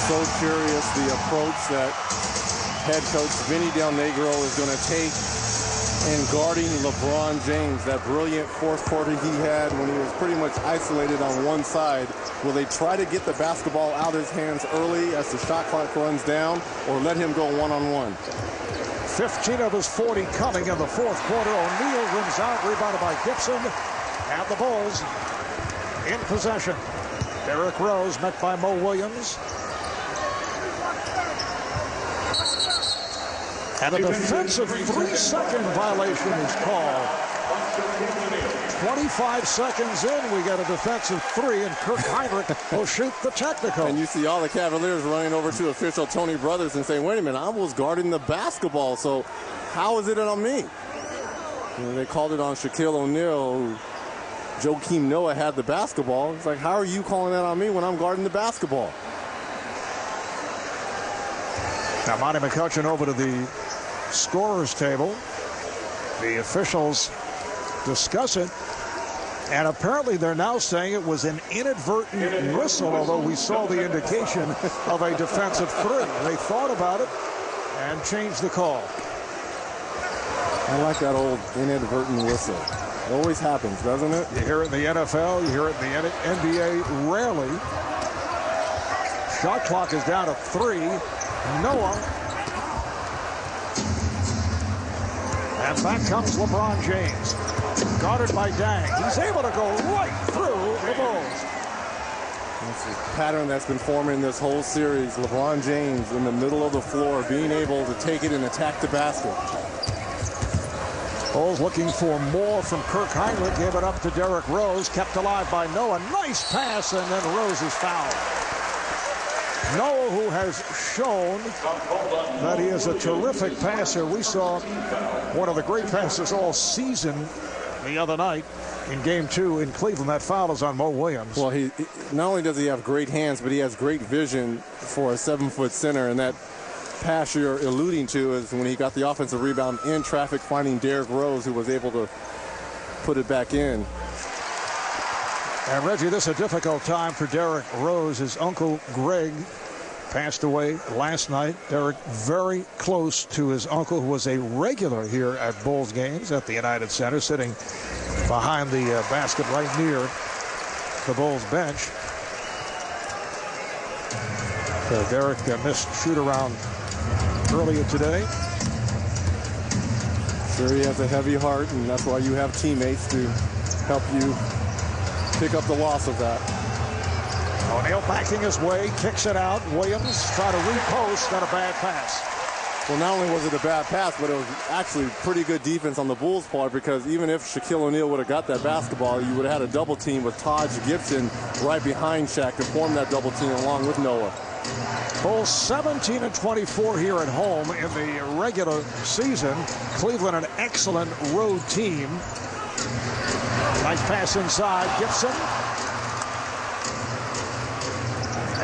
so curious the approach that head coach Vinny Del Negro is going to take in guarding LeBron James. That brilliant fourth quarter he had when he was pretty much isolated on one side. Will they try to get the basketball out of his hands early as the shot clock runs down, or let him go one-on-one? 15 of his 40 coming in the fourth quarter. O'Neal rims out, rebounded by Gibson, and the Bulls in possession. Derrick Rose met by Mo Williams. And a defensive 3-second violation is called. 25 seconds in, we get a defensive 3, and Kirk Heinrich will shoot the technical. And you see all the Cavaliers running over to official Tony Brothers and saying, wait a minute, I was guarding the basketball, so how is it on me? And they called it on Shaquille O'Neal. Joakim Noah had the basketball. It's like, how are you calling that on me when I'm guarding the basketball? Now, Monty McCutcheon over to the scorer's table. The officials discuss it, and apparently they're now saying it was an inadvertent whistle, although we saw the indication of a defensive 3. They thought about it and changed the call. I like that old inadvertent whistle. It always happens, doesn't it? You hear it in the NFL, you hear it in the NBA, rarely. Shot clock is down to 3. Noah. And back comes LeBron James. Guarded by Dang. He's able to go right through the Bulls. It's a pattern that's been forming this whole series. LeBron James in the middle of the floor, being able to take it and attack the basket. Bulls looking for more from Kirk Heinrich. Gave it up to Derrick Rose. Kept alive by Noah. Nice pass, and then Rose is fouled. Noah, who has shown that he is a terrific passer. We saw one of the great passes all season the other night in Game 2 in Cleveland. That foul is on Mo Williams. Well, he not only does he have great hands, but he has great vision for a 7-foot center. And that pass you're alluding to is when he got the offensive rebound in traffic, finding Derrick Rose, who was able to put it back in. And Reggie, this is a difficult time for Derrick Rose. His uncle Greg passed away last night. Derrick very close to his uncle, who was a regular here at Bulls games at the United Center, sitting behind the basket right near the Bulls bench. So Derrick missed shoot around earlier today. Sure, he has a heavy heart, and that's why you have teammates to help you pick up the loss of that. O'Neal backing his way, kicks it out. Williams try to repost, got a bad pass. Well, not only was it a bad pass, but it was actually pretty good defense on the Bulls' part, because even if Shaquille O'Neal would have got that basketball, you would have had a double team with Taj Gibson right behind Shaq to form that double team along with Noah. Bulls 17-24 here at home in the regular season. Cleveland, an excellent road team. Nice pass inside, Gibson.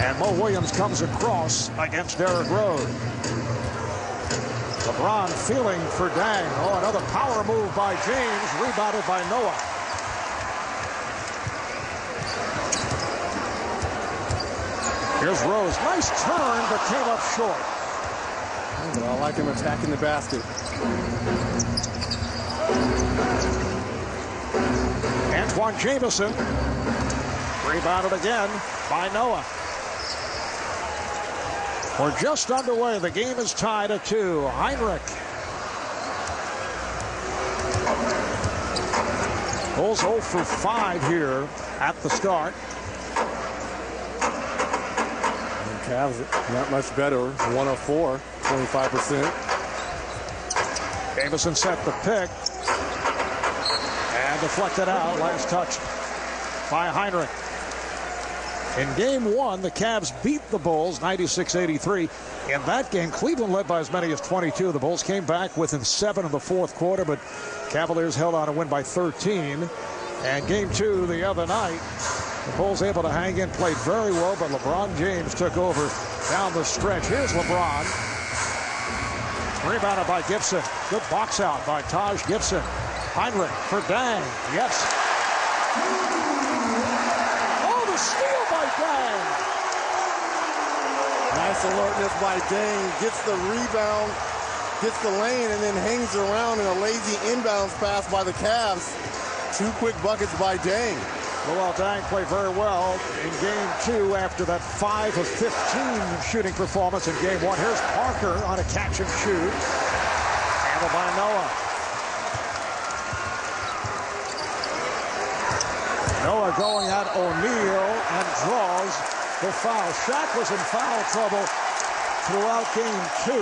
And Mo Williams comes across against Derrick Rose. LeBron feeling for Dang. Oh, another power move by James, rebounded by Noah. Here's Rose. Nice turn, but came up short. But I like him attacking the basket. Antoine Jamison. Rebounded again by Noah. We're just underway. The game is tied at 2. Heinrich. Bulls 0 for 5 here at the start. And Cavs not much better. 1 of 4, 25%. Jamison set the pick. And deflected out. Last touch by Heinrich. In Game 1, the Cavs beat the Bulls 96-83. In that game, Cleveland led by as many as 22. The Bulls came back within 7 in the fourth quarter, but Cavaliers held on to win by 13. And Game 2 the other night, the Bulls able to hang in, played very well, but LeBron James took over down the stretch. Here's LeBron. Rebounded by Gibson. Good box out by Taj Gibson. Heinrich for Dang. Yes. Steal by Dang. pass alertness by Dang. Gets the rebound, gets the lane, and then hangs around in a lazy inbounds pass by the Cavs. 2 quick buckets by Dang. Well, Dang played very well in game 2 after that 5 of 15 shooting performance in game 1. Here's Parker on a catch and shoot. Handled by Noah. Noah going at O'Neal and draws the foul. Shaq was in foul trouble throughout game 2.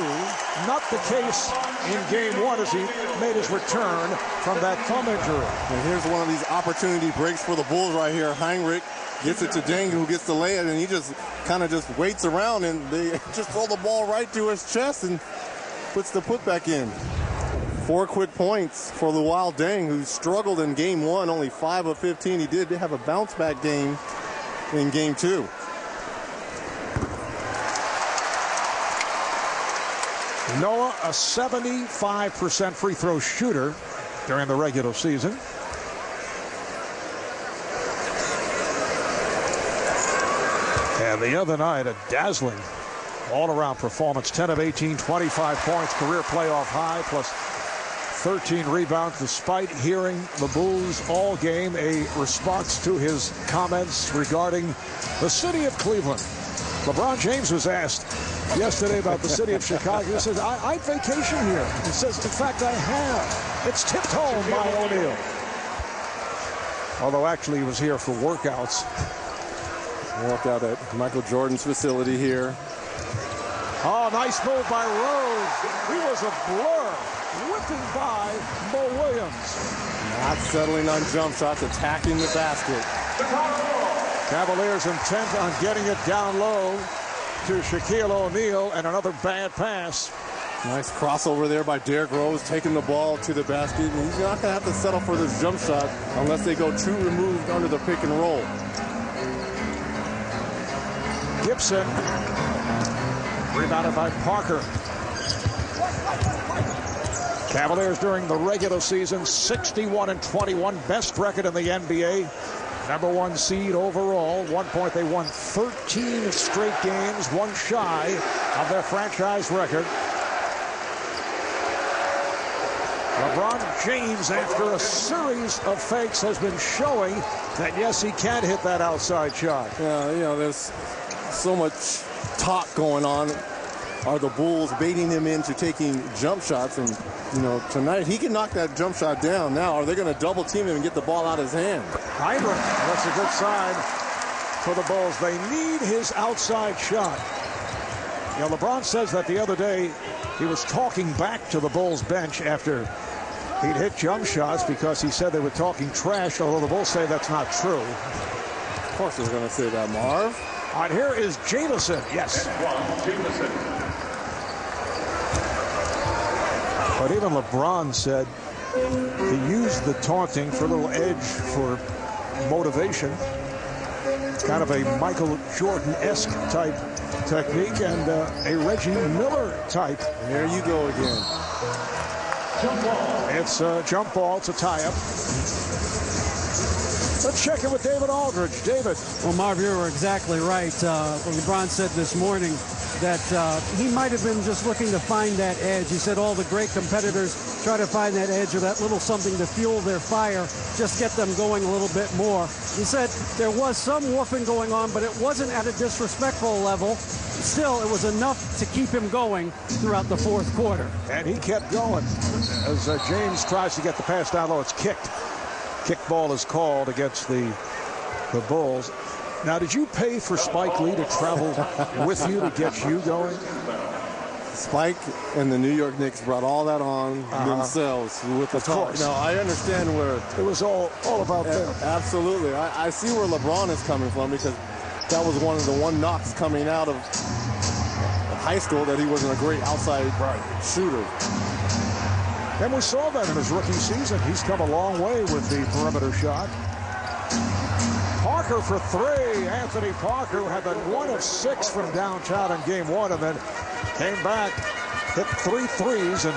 Not the case in game 1 as he made his return from that thumb injury. And here's one of these opportunity breaks for the Bulls right here. Heinrich gets it to Deng, who gets the lay, and he just kind of just waits around, and they just throw the ball right to his chest and puts the putback in. 4 quick points for Luol Deng, who struggled in game 1, only 5 of 15. He did have a bounce back game in game 2. Noah, a 75% free throw shooter during the regular season. And the other night, a dazzling all-around performance. 10 of 18, 25 points, career playoff high, plus 13 rebounds, despite hearing the Bulls all game, a response to his comments regarding the city of Cleveland. LeBron James was asked yesterday about the city of Chicago. He says, I vacation here. He says, in fact, I have. It's tipped home by O'Neal. Although actually he was here for workouts. Walked out at Michael Jordan's facility here. Oh, nice move by Rose. He was a blur. Whipping by Mo Williams. Not settling on jump shots, attacking the basket. Cavaliers intent on getting it down low to Shaquille O'Neal, and another bad pass. Nice crossover there by Derrick Rose, taking the ball to the basket. And he's not going to have to settle for this jump shot unless they go too removed under the pick and roll. Gibson, rebounded by Parker. Cavaliers during the regular season, 61-21, best record in the NBA. Number 1 seed overall. 1 point, they won 13 straight games, 1 shy of their franchise record. LeBron James, after a series of fakes, has been showing that, yes, he can hit that outside shot. Yeah, you know, there's so much talk going on. Are the Bulls baiting him into taking jump shots? And, you know, tonight he can knock that jump shot down. Now, are they going to double team him and get the ball out of his hand? Heinrich, that's a good sign for the Bulls. They need his outside shot. You know, LeBron says that the other day he was talking back to the Bulls bench after he'd hit jump shots because he said they were talking trash, although the Bulls say that's not true. Of course they're going to say that, Marv. All right, here is Jamison. Yes. But even LeBron said he used the taunting for a little edge for motivation. Kind of a Michael Jordan-esque type technique and a Reggie Miller type. There you go again. It's a jump ball. It's a tie-up. Let's check in with David Aldridge. David. Well, Marv, you were exactly right. LeBron said this morning that he might have been just looking to find that edge. He said all the great competitors try to find that edge or that little something to fuel their fire, just get them going a little bit more. He said there was some woofing going on, but it wasn't at a disrespectful level. Still, it was enough to keep him going throughout the fourth quarter. And he kept going. As James tries to get the pass down low, it's kicked. Kick ball is called against the Bulls. Now, did you pay for Spike Lee to travel with you to get you going? Spike and the New York Knicks brought all that on themselves with the talk. Now, I understand where it was all about them. Absolutely. I see where LeBron is coming from because that was one of the knocks coming out of high school, that he wasn't a great outside shooter. And we saw that in his rookie season. He's come a long way with the perimeter shot. Parker for 3. Anthony Parker had that 1 of 6 from downtown in game 1 and then came back, hit 3 threes in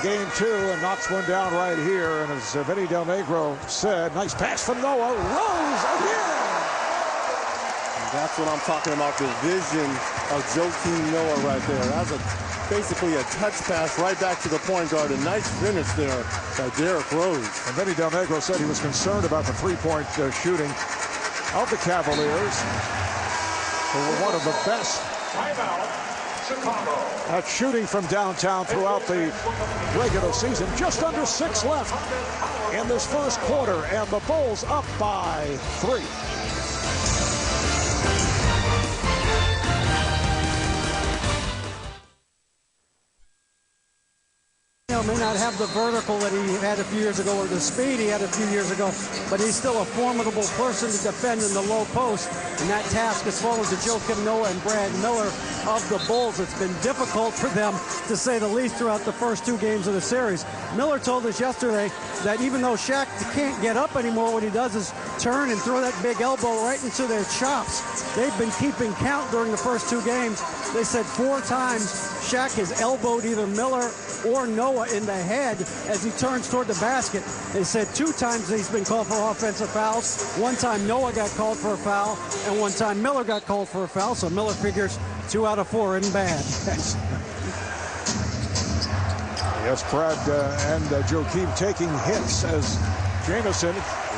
game 2 and knocks one down right here. And as Vinny Del Negro said, nice pass from Noah. Rose again. That's what I'm talking about, the vision of Joakim Noah right there. That's basically a touch pass right back to the point guard. A nice finish there by Derrick Rose. And Vinny Del Negro said he was concerned about the three-point shooting of the Cavaliers, who were one of the best at shooting from downtown throughout the regular season. Just under 6 left in this first quarter, and the Bulls up by 3. May not have the vertical that he had a few years ago or the speed he had a few years ago, but he's still a formidable person to defend in the low post. And that task has fallen to Joakim Noah and Brad Miller of the Bulls. It's been difficult for them, to say the least, throughout the first 2 games of the series. Miller told us yesterday that even though Shaq can't get up anymore, what he does is turn and throw that big elbow right into their chops. They've been keeping count during the first 2 games. They said 4 times Shaq has elbowed either Miller or Noah in the head as he turns toward the basket. They said 2 times he's been called for offensive fouls. 1 time Noah got called for a foul, and 1 time Miller got called for a foul. So Miller figures 2 out of 4 isn't bad. Yes, Brad and Joakim taking hits as Jamison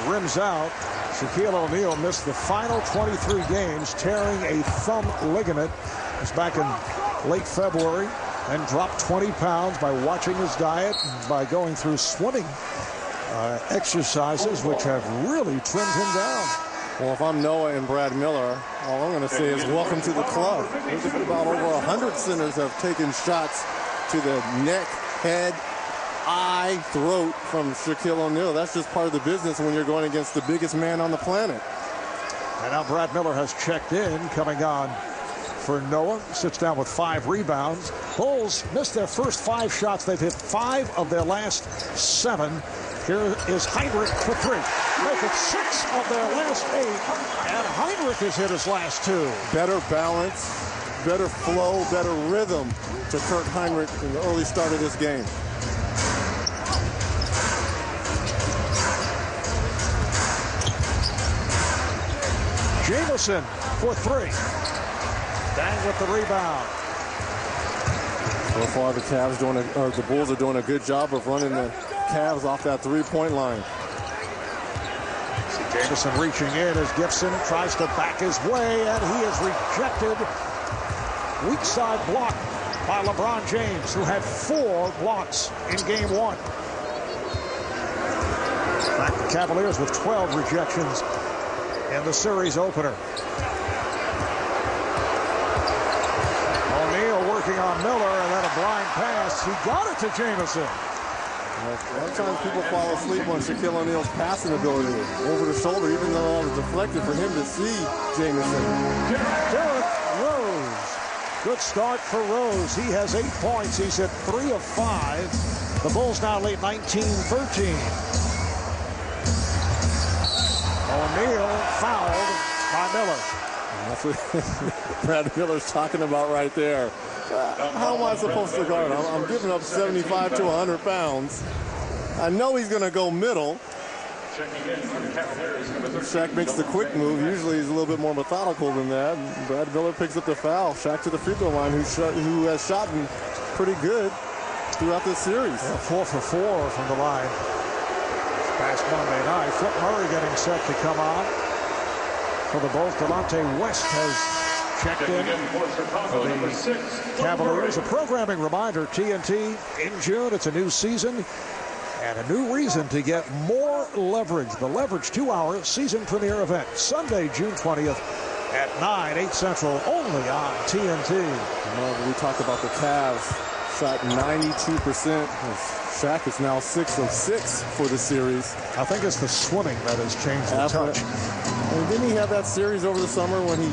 rims out. Shaquille O'Neal missed the final 23 games, tearing a thumb ligament. It was back in late February, and dropped 20 pounds by watching his diet and by going through swimming exercises, which have really trimmed him down. Well, if I'm Noah and Brad Miller, all I'm going to say is welcome to the club. There's about over 100 centers have taken shots to the neck, head, eye, throat from Shaquille O'Neal. That's just part of the business when you're going against the biggest man on the planet. And now Brad Miller has checked in, coming on for Noah. Sits down with 5 rebounds. Bulls missed their first 5 shots. They've hit 5 of their last 7. Here is Heinrich for 3. Make it 6 of their last 8. And Heinrich has hit his last 2. Better balance, better flow, better rhythm to Kirk Heinrich in the early start of this game. Jamison for 3. Dang with the rebound. So far, the Bulls are doing a good job of running the Cavs off that 3-point line. Jamison reaching in as Gibson tries to back his way, and he is rejected. Weak side block by LeBron James, who had 4 blocks in game 1. In fact, the Cavaliers with 12 rejections in the series opener. Working on Miller, and then a blind pass. He got it to Jamison. Sometimes people fall asleep on Shaquille O'Neal's passing ability over the shoulder, even though it was deflected for him to see Jamison. Derrick Rose. Good start for Rose. He has 8 points. He's at 3 of 5. The Bulls now lead 19-13. O'Neal fouled by Miller. That's what Brad Miller's talking about right there. How am I supposed to guard? I'm giving up 75 to 100 pounds. I know he's going to go middle. Shaq makes the quick move. Usually he's a little bit more methodical than that. Brad Miller picks up the foul. Shaq to the free throw line, who has shot pretty good throughout this series. Yeah, 4 for 4 from the line past Monday night. Flip Murray getting set to come on for the Bulls. Delonte West has checked in for the Cavaliers. A programming reminder, TNT in June. It's a new season and a new reason to get more leverage. The Leverage 2-hour season premiere event, Sunday, June 20th at 9, 8 Central, only on TNT. We talked about the Cavs, shot 92%. Shaq is now 6 of 6 for the series. I think it's the swimming that has changed the touch. And didn't he have that series over the summer when he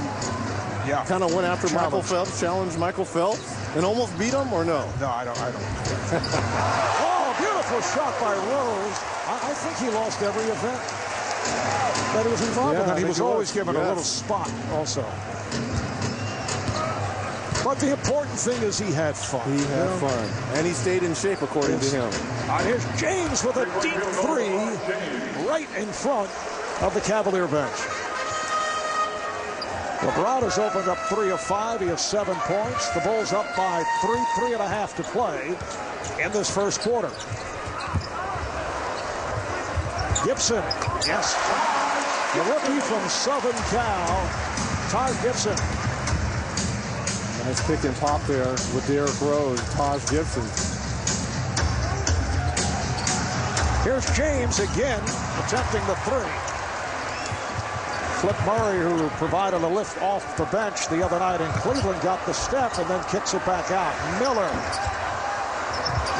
kind of went after Michael Phelps, challenged Michael Phelps, and almost beat him, or no? No, I don't. Oh, beautiful shot by Rose. I think he lost every event that he was involved in. And he was always given a little spot also. But the important thing is he had fun. He had fun. And he stayed in shape, according to him. Here's James with a deep 3 right in front of the Cavalier bench. LeBron has opened up 3 of 5. He has 7 points. The Bulls up by 3.5 to play in this first quarter. Gibson, yes. The rookie from Southern Cal, Taj Gibson. Nice pick and pop there with Derrick Rose, Taj Gibson. Here's James again, attempting the 3. Flip Murray, who provided a lift off the bench the other night in Cleveland, got the step and then kicks it back out. Miller.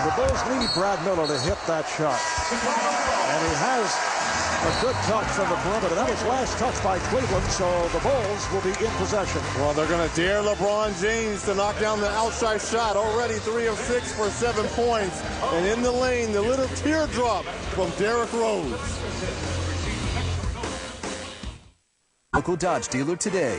The Bulls need Brad Miller to hit that shot. And he has a good touch from the perimeter. That was last touch by Cleveland, so the Bulls will be in possession. Well, they're going to dare LeBron James to knock down the outside shot. Already 3 of 6 for 7 points. And in the lane, the little teardrop from Derrick Rose. Local Dodge dealer today.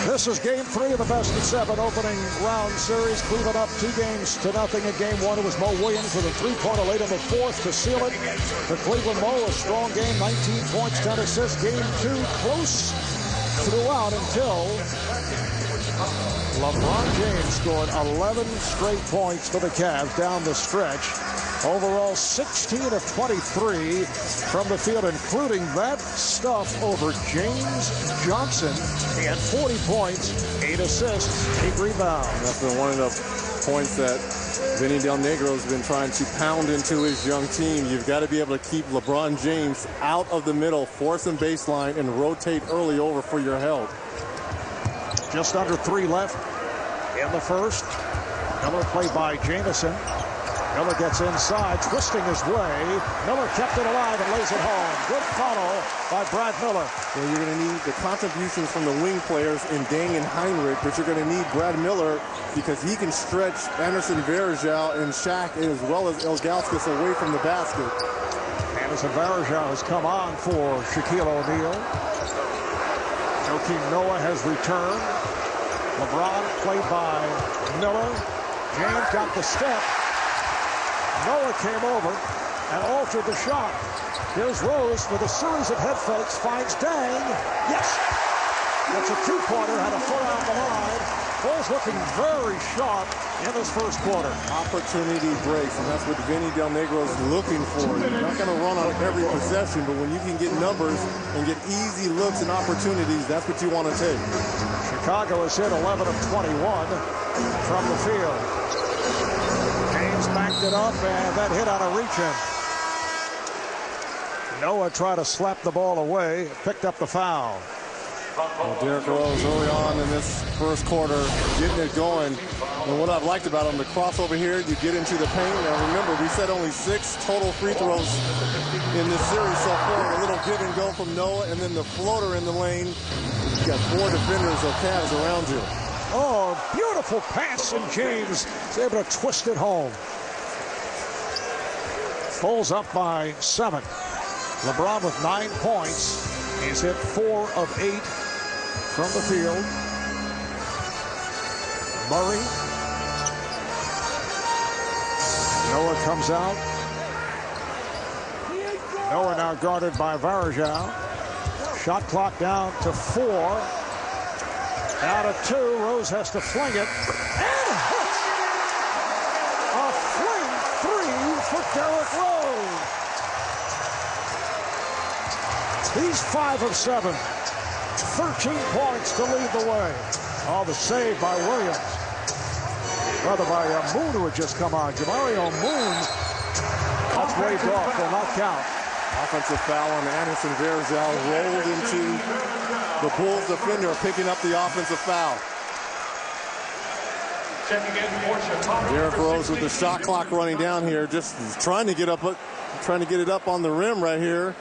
This is game 3 of the best of 7 opening round series. Cleveland up 2-0 in game 1. It was Mo Williams with a 3-pointer late in the 4th to seal it. For Cleveland, Mo, a strong game, 19 points, 10 assists. Game 2, close throughout until LeBron James scored 11 straight points for the Cavs down the stretch. Overall, 16 of 23 from the field, including that stuff over James Johnson. He had 40 points, 8 assists, 8 rebounds. That's been one of the points that Vinny Del Negro has been trying to pound into his young team. You've got to be able to keep LeBron James out of the middle, force him baseline, and rotate early over for your help. Just under 3 left in the first. Miller played by Jamison. Miller gets inside, twisting his way. Miller kept it alive and lays it home. Good follow by Brad Miller. Well, you're going to need the contributions from the wing players in Deng and Heinrich, but you're going to need Brad Miller because he can stretch Anderson Varejao and Shaq as well as Ilgauskas away from the basket. Anderson Varejao has come on for Shaquille O'Neal. Joakim Noah has returned. LeBron played by Miller. James got the step. Noah came over and altered the shot. Here's Rose with a series of head fakes. Finds Deng. Yes! That's a 2-pointer. Had a foot on the line. Bulls looking very sharp in this first quarter. Opportunity breaks, and that's what Vinny Del Negro is looking for. You're not going to run on every possession, but when you can get numbers and get easy looks and opportunities, that's what you want to take. Chicago has hit 11 of 21 from the field. James backed it up, and that hit on a reach-in. Noah tried to slap the ball away, picked up the foul. Well, Derrick Rose early on in this first quarter, getting it going. And what I've liked about him, the crossover here, you get into the paint. Now remember, we said only 6 total free throws in this series so far. A little give and go from Noah, and then the floater in the lane. You got 4 defenders of Cavs around you. Oh, beautiful pass, and James is able to twist it home. Bulls up by 7. LeBron with 9 points. He's hit 4 of 8 from the field. Murray. Noah comes out. Noah now guarded by Varejao. Shot clock down to 4. Down to 2. Rose has to fling it. And hits! A fling 3 for Derrick Rose. He's 5 of 7. 13 points to lead the way. Oh, the save by Williams. Rather by Moon, who had just come on. Jamario Moon. That's waved off. Will not count. Offensive foul on Anderson Varejao, rolled into the Bulls defender, picking up the offensive foul. Derrick Rose with the shot clock running down here, just trying to get it up on the rim right here.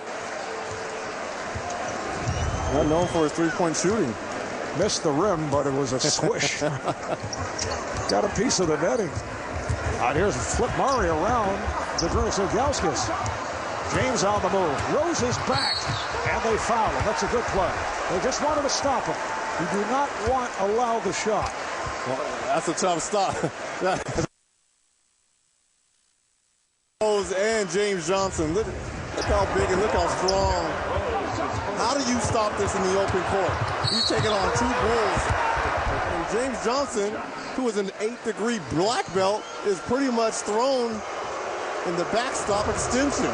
Not known for his three-point shooting. Missed the rim, but it was a swish. Got a piece of the netting. Here's Flip Murray around the Ilgauskas. James on the move. Rose is back, and they foul him. That's a good play. They just wanted to stop him. You do not want to allow the shot. Well, that's a tough stop. Rose and James Johnson. Look how big and look how strong do you stop this in the open court? He's taking on 2 Bulls. And James Johnson, who is an 8th-degree black belt, is pretty much thrown in the backstop extension.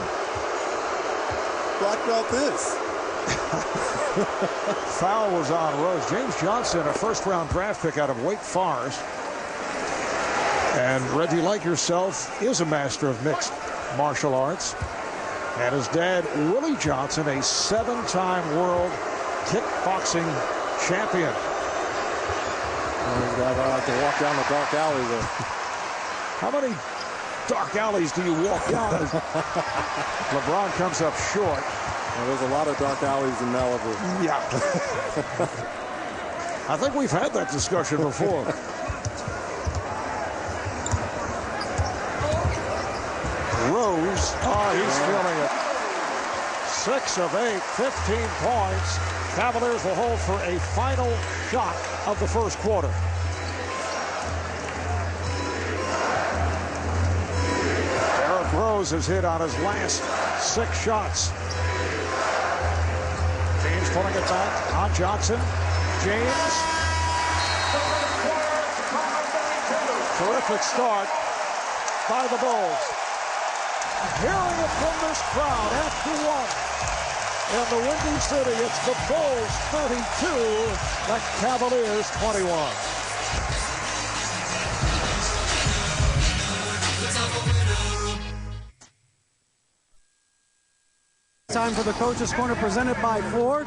Black belt this. Foul was on Rose. James Johnson, a first-round draft pick out of Wake Forest. And Reggie, like yourself, is a master of mixed martial arts. And his dad, Willie Johnson, a 7-time world kickboxing champion. These guys like to walk down the dark alley with. How many dark alleys do you walk down? LeBron comes up short. Well, there's a lot of dark alleys in Malibu. Yeah. I think we've had that discussion before. Rose, he's feeling it. 6 of 8, 15 points. Cavaliers will hold for a final shot of the first quarter. Derrick Rose has hit on his last 6 shots. James pulling it back on Johnson. James. Terrific start by the Bulls. Hearing it from this crowd after 1 in the Windy City. It's the Bulls 32, the Cavaliers 21. Time for the Coach's Corner presented by Ford.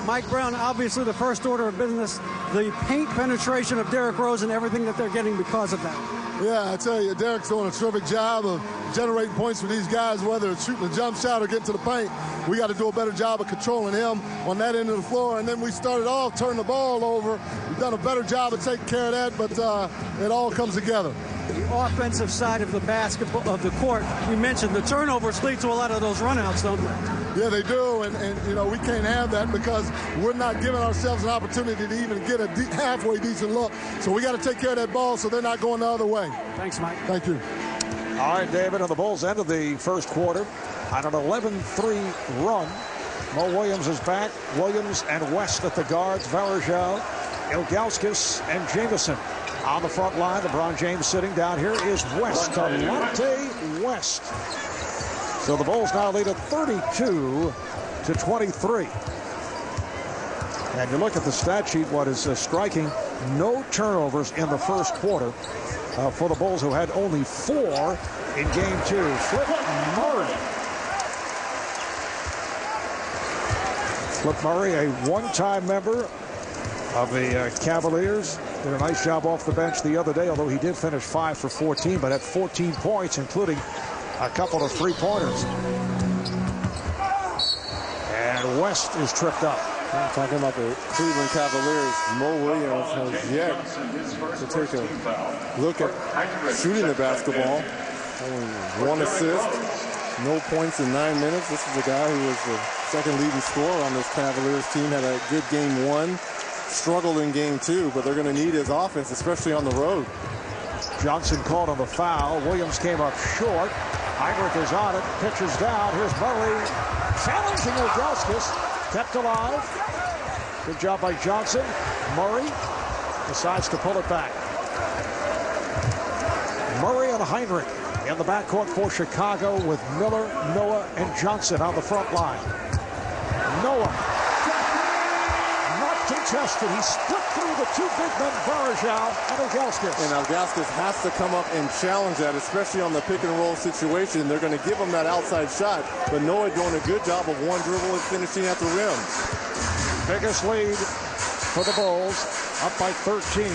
Mike Brown, obviously the first order of business, the paint penetration of Derrick Rose and everything that they're getting because of that. Yeah, I tell you, Derrick's doing a terrific job of generating points for these guys, whether it's shooting a jump shot or getting to the paint. We got to do a better job of controlling him on that end of the floor. And then we started off turning the ball over. We've done a better job of taking care of that, but it all comes together. The offensive side of the basketball of the court, you mentioned the turnovers lead to a lot of those runouts, don't they? Yeah, they do, and you know, we can't have that because we're not giving ourselves an opportunity to even get a halfway decent look. So we got to take care of that ball so they're not going the other way. Thanks, Mike. Thank you. All right, David, and the Bulls ended the first quarter on an 11-3 run. Mo Williams is back. Williams and West at the guards. Varejao, Ilgauskas, and Jameson on the front line. LeBron James sitting down. Here is West, Delonte West. So the Bulls now lead at 32-23. And you look at the stat sheet, what is striking, no turnovers in the first quarter for the Bulls, who had only 4 in game 2. Flip Murray. Flip Murray, a one-time member of the Cavaliers. Did a nice job off the bench the other day, although he did finish 5 for 14, but had 14 points, including a couple of 3-pointers. And West is tripped up. Talking about the Cleveland Cavaliers, Mo Williams has yet to take a look at shooting the basketball. Only 1 assist, no points in 9 minutes. This is a guy who was the second leading scorer on this Cavaliers team. Had a good game 1, struggled in game 2, but they're going to need his offense, especially on the road. Johnson called on the foul. Williams came up short. Heinrich is on it, pitches down. Here's Murray challenging Ilgauskas. Kept alive. Good job by Johnson. Murray decides to pull it back. Murray and Heinrich in the backcourt for Chicago with Miller, Noah, and Johnson on the front line. Noah, not contested. He split through the 2 big men, Varejao and Ilgauskas. And Ilgauskas has to come up and challenge that, especially on the pick-and-roll situation. They're going to give him that outside shot, but Noah doing a good job of one dribble and finishing at the rim. Biggest lead for the Bulls, up by 13.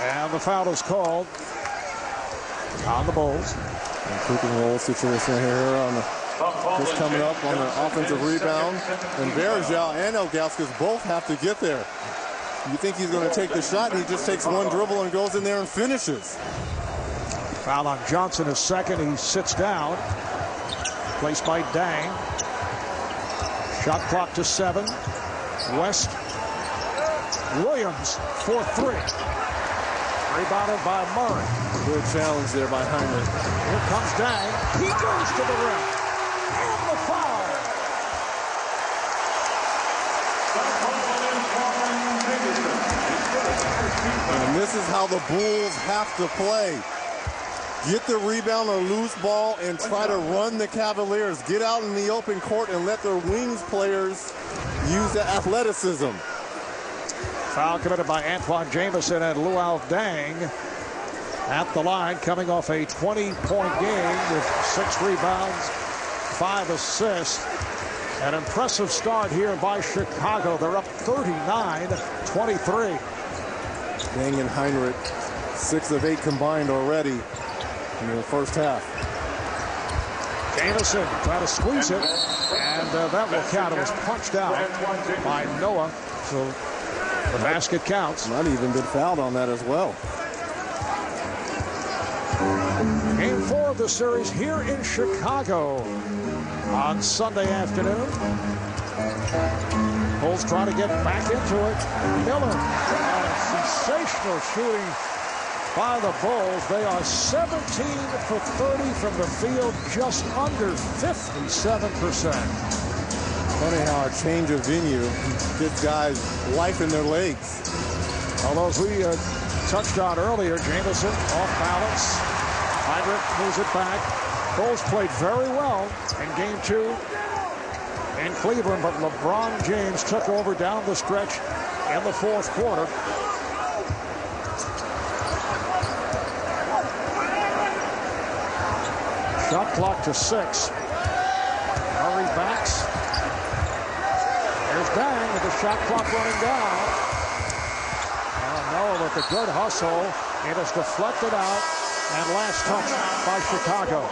And the foul is called on the Bulls. Pick-and-roll situation here on the just coming up on the offensive rebound. And Varejao and Ilgauskas both have to get there. You think he's going to take the shot, and he just takes one dribble and goes in there and finishes. Foul on Johnson is second. He sits down. Placed by Dang. Shot clock to 7. West. Williams for 3. Rebounded by Murray. Good challenge there by Heinrich. Here comes Dang. He goes to the rim. And the foul. this is how the Bulls have to play. Get the rebound or loose ball and try to run the Cavaliers. Get out in the open court and let their wings players use the athleticism. Foul committed by Antoine Jamison and Luol Deng at the line, coming off a 20-point game with 6 rebounds, 5 assists. An impressive start here by Chicago. They're up 39-23. Deng and Heinrich, 6 of 8 combined already in the first half. Jamison trying to squeeze it, and that will count. It was punched out by Noah, so the basket counts. Might even been fouled on that as well. Game 4 of the series here in Chicago on Sunday afternoon. Bulls trying to get back into it. Miller, sensational shooting by the Bulls. They are 17 for 30 from the field, just under 57%. Funny how a change of venue gives guys life in their legs. Although as we touched on earlier, Jamison off balance. Heinrich moves it back. Bulls played very well in game 2 in Cleveland, but LeBron James took over down the stretch in the fourth quarter. Shot clock to 6. Murray backs. There's Deng with the shot clock running down. Noah with a good hustle. It is deflected out. And last touch by Chicago.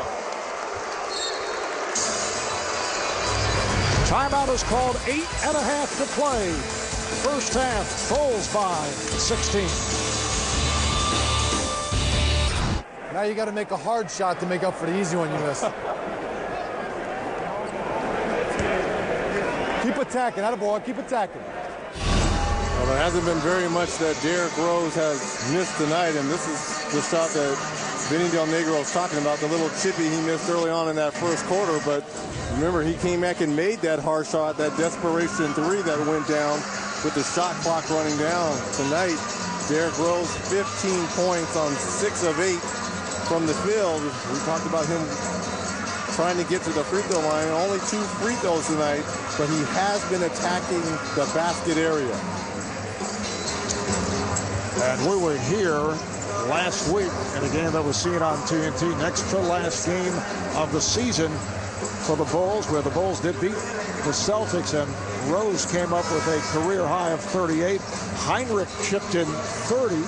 Timeout is called. 8.5 to play. First half, Bulls by 16. Now you got to make a hard shot to make up for the easy one you missed. Keep attacking. Attaboy, keep attacking. Well, there hasn't been very much that Derrick Rose has missed tonight, and this is the shot that Vinny Del Negro was talking about, the little chippy he missed early on in that first quarter. But remember, he came back and made that hard shot, that desperation 3 that went down with the shot clock running down. Tonight, Derrick Rose, 15 points on 6 of 8 from the field. We talked about him trying to get to the free throw line. Only 2 free throws tonight, but he has been attacking the basket area. And we were here last week in a game that was seen on TNT, next to last game of the season for the Bulls, where the Bulls did beat the Celtics, and Rose came up with a career high of 38. Heinrich chipped in 30.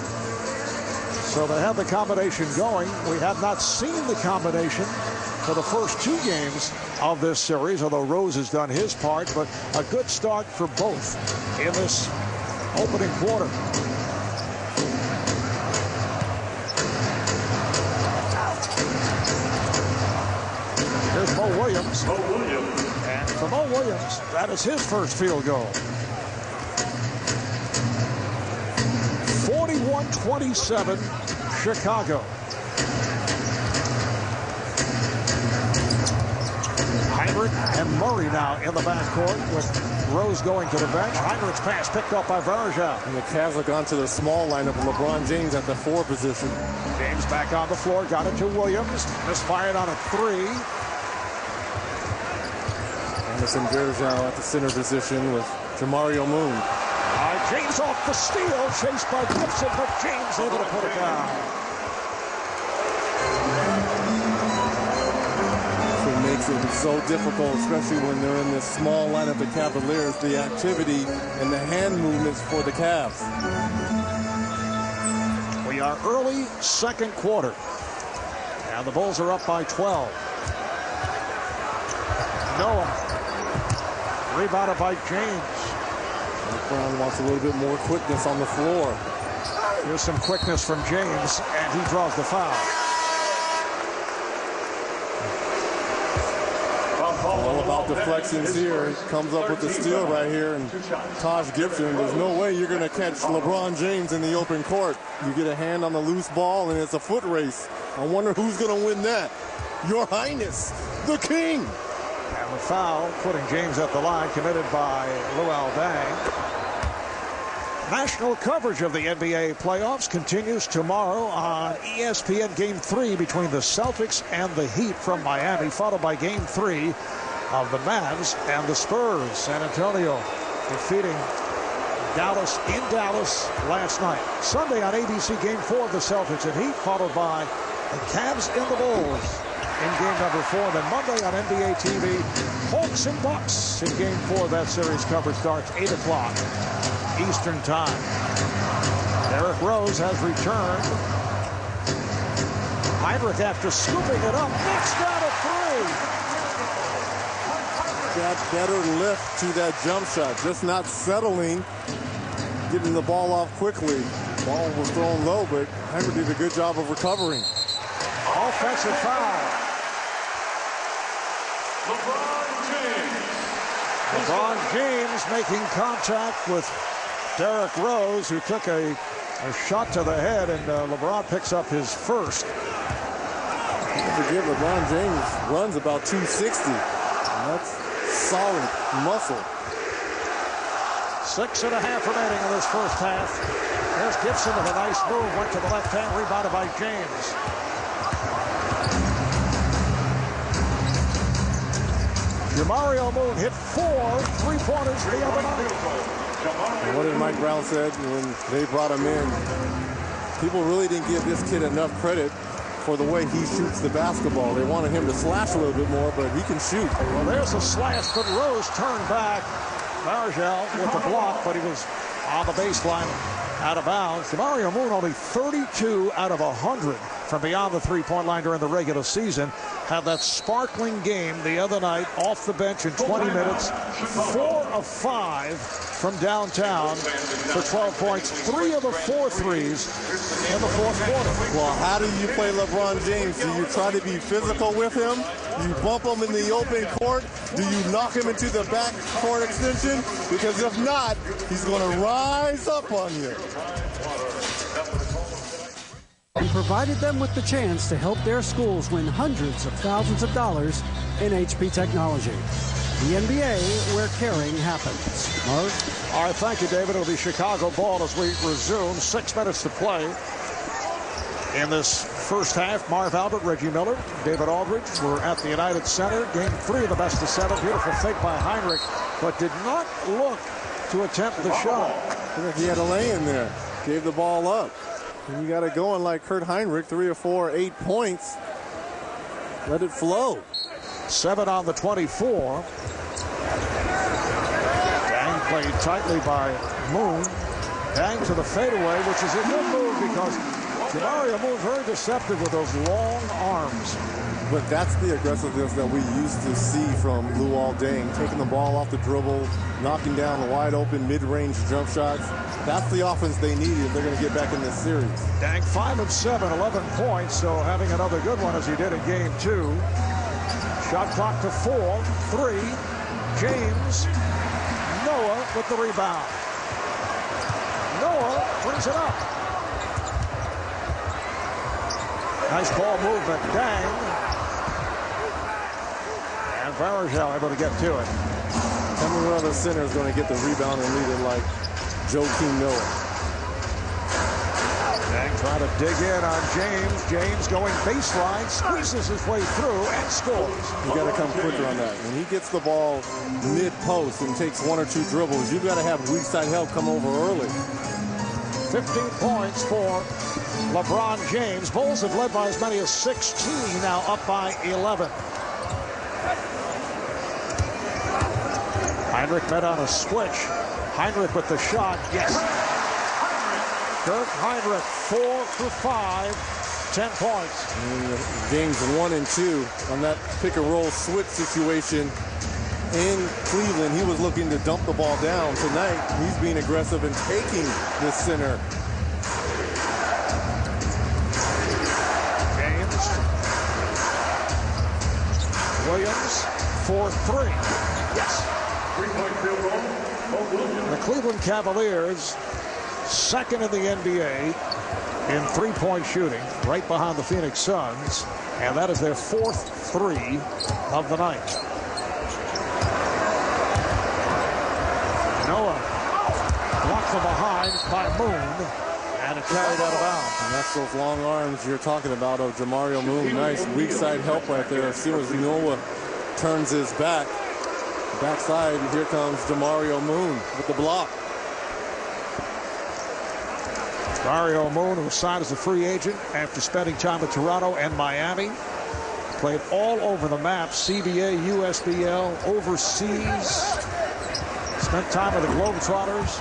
So they have the combination going. We have not seen the combination for the first 2 games of this series, although Rose has done his part, but a good start for both in this opening quarter. Here's Mo Williams. And for Mo Williams, that is his first field goal. 41-27, Chicago. Heinrich and Murray now in the backcourt with Rose going to the bench. Heinrich's pass picked up by Varejao. And the Cavs have gone to their small lineup with LeBron James at the 4 position. James back on the floor, got it to Williams. Misfired on a 3. Anderson Varejao at the center position with Jamario Moon. James off the steal, chased by Gibson, but James able to put it down. So it makes it so difficult, especially when they're in this small lineup, the Cavaliers, the activity and the hand movements for the Cavs. We are early second quarter. And the Bulls are up by 12. Noah. Rebounded by James. Brown wants a little bit more quickness on the floor. Here's some quickness from James, and he draws the foul. All about deflections here. Comes up with the steal right here, and Taj Gibson, there's no way you're going to catch LeBron James in the open court. You get a hand on the loose ball, and it's a foot race. I wonder who's going to win that. Your Highness, the King. And the foul, putting James at the line, committed by Luol Deng. National coverage of the NBA playoffs continues tomorrow on ESPN Game 3 between the Celtics and the Heat from Miami, followed by Game 3 of the Mavs and the Spurs. San Antonio defeating Dallas in Dallas last night. Sunday on ABC, Game 4 of the Celtics and Heat, followed by the Cavs and the Bulls in Game number 4. Then Monday on NBA TV, Hawks and Bucks in Game 4. That series coverage starts 8 o'clock Eastern Time. Derrick Rose has returned. Heinrich, after scooping it up, knocks down a three. Got better lift to that jump shot, just not settling, getting the ball off quickly. Ball was thrown low, but Heinrich did a good job of recovering. Offensive foul. LeBron James making contact with Derrick Rose, who took a shot to the head, and LeBron picks up his first. Don't forget, LeBron James runs about 260. And that's solid muscle. 6.5 remaining in this first half. There's Gibson with a nice move. Went to the left hand, rebounded by James. Jamario Moon hit 4 3-pointers the other night. What did Mike Brown said when they brought him in? People really didn't give this kid enough credit for the way he shoots the basketball. They wanted him to slash a little bit more, but he can shoot. Well, there's a slash, but Rose turned back. Marjal with the block, but he was on the baseline, out of bounds. Jamario Moon only 32 out of 100 from beyond the three-point line during the regular season. Had that sparkling game the other night off the bench in 20 minutes. 4 of 5 from downtown for 12 points. 3 of the 4 threes in the fourth quarter. Well, how do you play LeBron James? Do you try to be physical with him? Do you bump him in the open court? Do you knock him into the back court extension? Because if not, he's going to rise up on you. And provided them with the chance to help their schools win hundreds of thousands of dollars in HP technology. The NBA, where caring happens. Marv? All right, thank you, David. It'll be Chicago ball as we resume. 6 minutes to play in this first half. Marv Albert, Reggie Miller, David Aldridge were at the United Center. Game 3 of the best of 7. Beautiful fake by Heinrich, but did not look to attempt the shot. He had a lay in there. Gave the ball up. And you got it going like Kurt Heinrich, 3 or 4, 8 points. Let it flow. 7 on the 24. Dang played tightly by Moon. Dang to the fadeaway, which is a good move because Jamario Moon very deceptive with those long arms. But that's the aggressiveness that we used to see from Luol Deng, taking the ball off the dribble, knocking down wide open mid-range jump shots. That's the offense they need if they're going to get back in this series. Dang, 5 of 7, 11 points, so having another good one as he did in game 2. Shot clock to 4, 3. James, Noah with the rebound. Noah brings it up. Nice ball movement, Dang. And Varejao able to get to it. Tell me what other center is going to get the rebound and lead it like Joakim Noah. Dang trying to dig in on James. James going baseline, squeezes his way through and scores. You got to come quicker on that. When he gets the ball mid-post and takes 1 or 2 dribbles, you've got to have weak side help come over early. 15 points for LeBron James. Bulls have led by as many as 16, now up by 11. Heinrich met on a switch. Heinrich with the shot, yes. Dirk Heinrich, 4 for 5, 10 points. Games 1 and 2 on that pick and roll switch situation in Cleveland. He was looking to dump the ball down. Tonight, he's being aggressive and taking the center. James. Williams, 4-3. Yes. The Cleveland Cavaliers, second in the NBA in three-point shooting, right behind the Phoenix Suns, and that is their 4th 3 of the night. Noah blocked from behind. line by Moon. And it carried out of bounds. And that's those long arms you're talking about of Jamario Moon. Nice weak side help right there. As soon as Noah turns his backside, here comes Jamario Moon with the block. Mario Moon, who signed as a free agent after spending time in Toronto and Miami. Played all over the map, CBA, USBL, overseas. Spent time with the Globetrotters.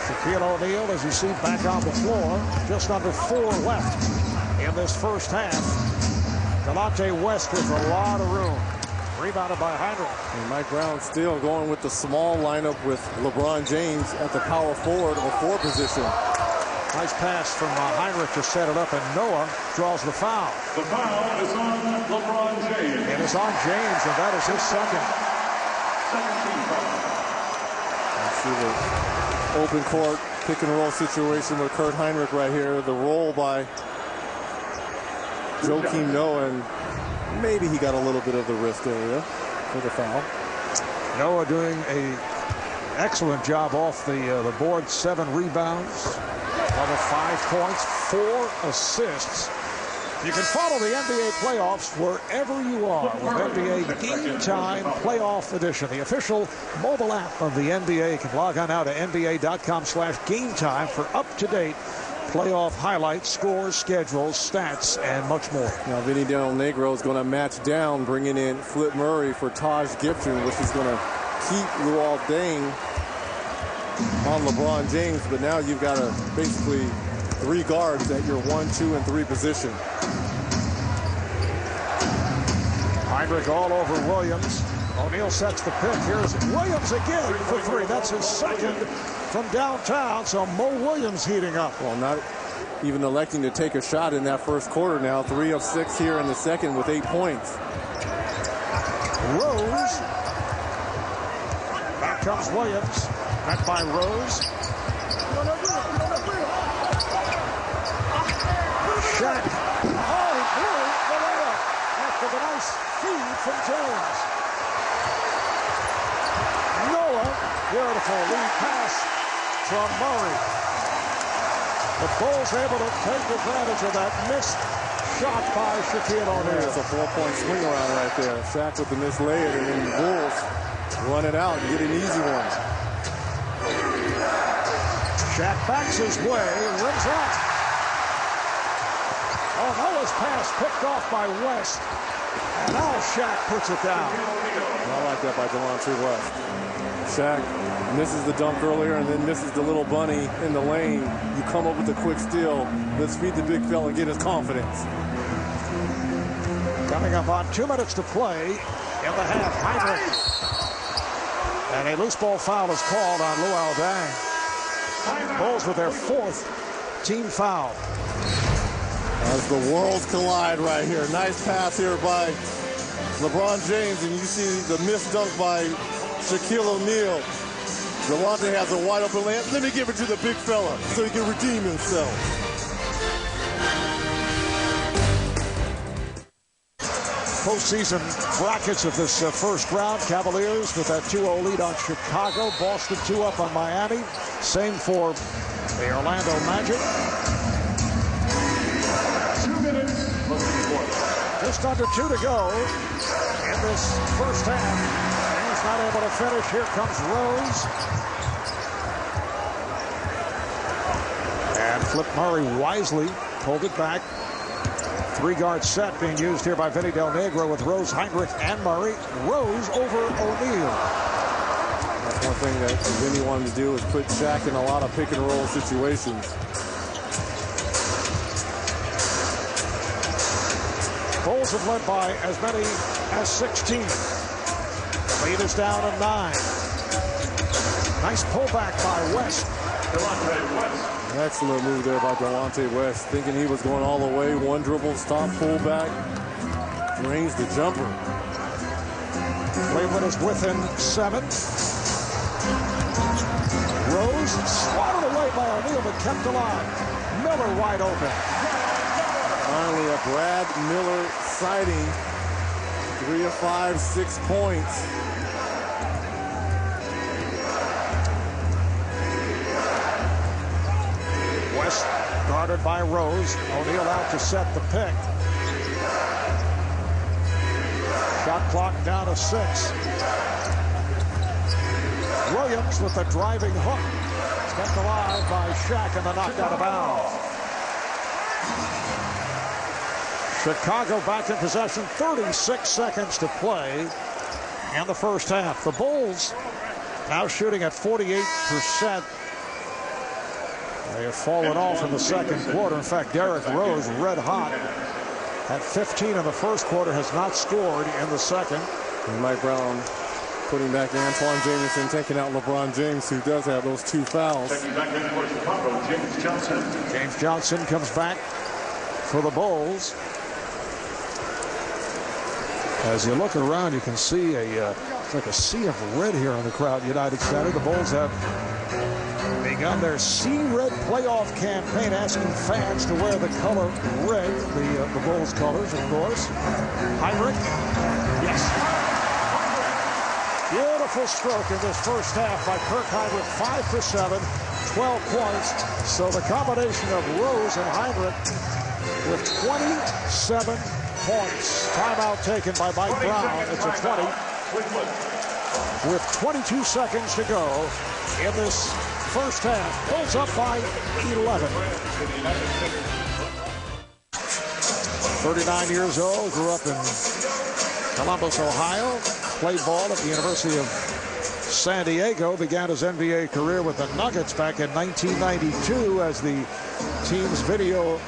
Shaquille O'Neal, as you see, back on the floor. Just under 4 left in this first half. Delonte West with a lot of room. Rebounded by Heinrich. And Mike Brown still going with the small lineup with LeBron James at the power forward or 4 position. Nice pass from Heinrich to set it up, and Noah draws the foul. The foul is on LeBron James. And it's on James, and that is his second. See the open court pick and roll situation with Kurt Heinrich right here. The roll by Joakim Noah, and maybe he got a little bit of the wrist area for the foul. Noah doing an excellent job off the board. 7 rebounds. Another 5 points, 4 assists. You can follow the NBA playoffs wherever you are with NBA Game Time Playoff Edition, the official mobile app of the NBA. You can log on now to NBA.com/GameTime for up-to-date playoff highlights, scores, schedules, stats, and much more. Now Vinny Del Negro is going to match down, bringing in Flip Murray for Taj Gibson, which is going to keep Luol Deng on LeBron James, but now you've got basically 3 guards at your 1, 2, and 3 position. Heinrich all over Williams. O'Neal sets the pick. Here's Williams again for 3. That's his second from downtown, so Mo Williams heating up. Well, not even electing to take a shot in that first quarter now. 3 of 6 here in the second with 8 points. Rose. Back comes Williams. Back by Rose. Shaq. Oh, he blew the layup after the nice feed from James. Noah, beautiful lead pass from Murray. The Bulls able to take advantage of that missed shot by Shaquille O'Neal. It's a 4-point swing around right there. Shaq with the missed layup, and then the Bulls run it out and get an easy one. Shaq backs his way, rims out. Oh, Noah's pass picked off by West. And now Shaq puts it down. I like that by Delonte West. Shaq misses the dunk earlier and then misses the little bunny in the lane. You come up with a quick steal. Let's feed the big fella and get his confidence. Coming up on 2 minutes to play in the half. Heinrich. And a loose ball foul is called on Luol Deng. Bulls with their 4th team foul. As the worlds collide right here. Nice pass here by LeBron James, and you see the missed dunk by Shaquille O'Neal. Delonte has a wide open layup. Let me give it to the big fella so he can redeem himself. Postseason brackets of this first round. Cavaliers with that 2-0 lead on Chicago. Boston 2 up on Miami. Same for the Orlando Magic. 2 minutes. Just under 2 to go in this first half. He's not able to finish. Here comes Rose. And Flip Murray wisely pulled it back. 3-guard set being used here by Vinny Del Negro with Rose, Heinrich, and Murray. Rose over O'Neal. That's one thing that Vinny wanted to do is put Shaq in a lot of pick and roll situations. Bulls have led by as many as 16. Lead is down to 9. Nice pullback by West. Delonte West. Excellent move there by Delonte West. Thinking he was going all the way. 1 dribble, stop, pull back. Drains the jumper. Cleveland is within 7. Rose swatted away by O'Neal but kept alive. Miller wide open. Finally a Brad Miller sighting. 3 of 5, 6 points. Guarded by Rose. O'Neal out to set the pick. Shot clock down to 6. Williams with the driving hook. Kept alive by Shaq and the knocked out of bounds. Chicago back in possession. 36 seconds to play in the first half. The Bulls now shooting at 48%. They have fallen off in the second quarter. In fact, Derrick Rose, red hot, at 15 in the first quarter, has not scored in the second. And Mike Brown putting back Antoine Jamison, taking out LeBron James, who does have those 2 fouls. Checking back in for Chicago, James Johnson. James Johnson comes back for the Bulls. As you look around, you can see it's like a sea of red here in the crowd. United Center. The Bulls have begun their Sea Red playoff campaign, asking fans to wear the color red, the Bulls colors, of course. Heinrich, yes. Beautiful stroke in this first half by Kirk Heinrich. 5 for 7, 12 points. So the combination of Rose and Heinrich with 27 points. Timeout taken by Mike Brown. It's a 20. With 22 seconds to go in this first half. Bulls up by 11. 39 years old, grew up in Columbus, Ohio. Played ball at the University of San Diego. Began his NBA career with the Nuggets back in 1992 as the team's video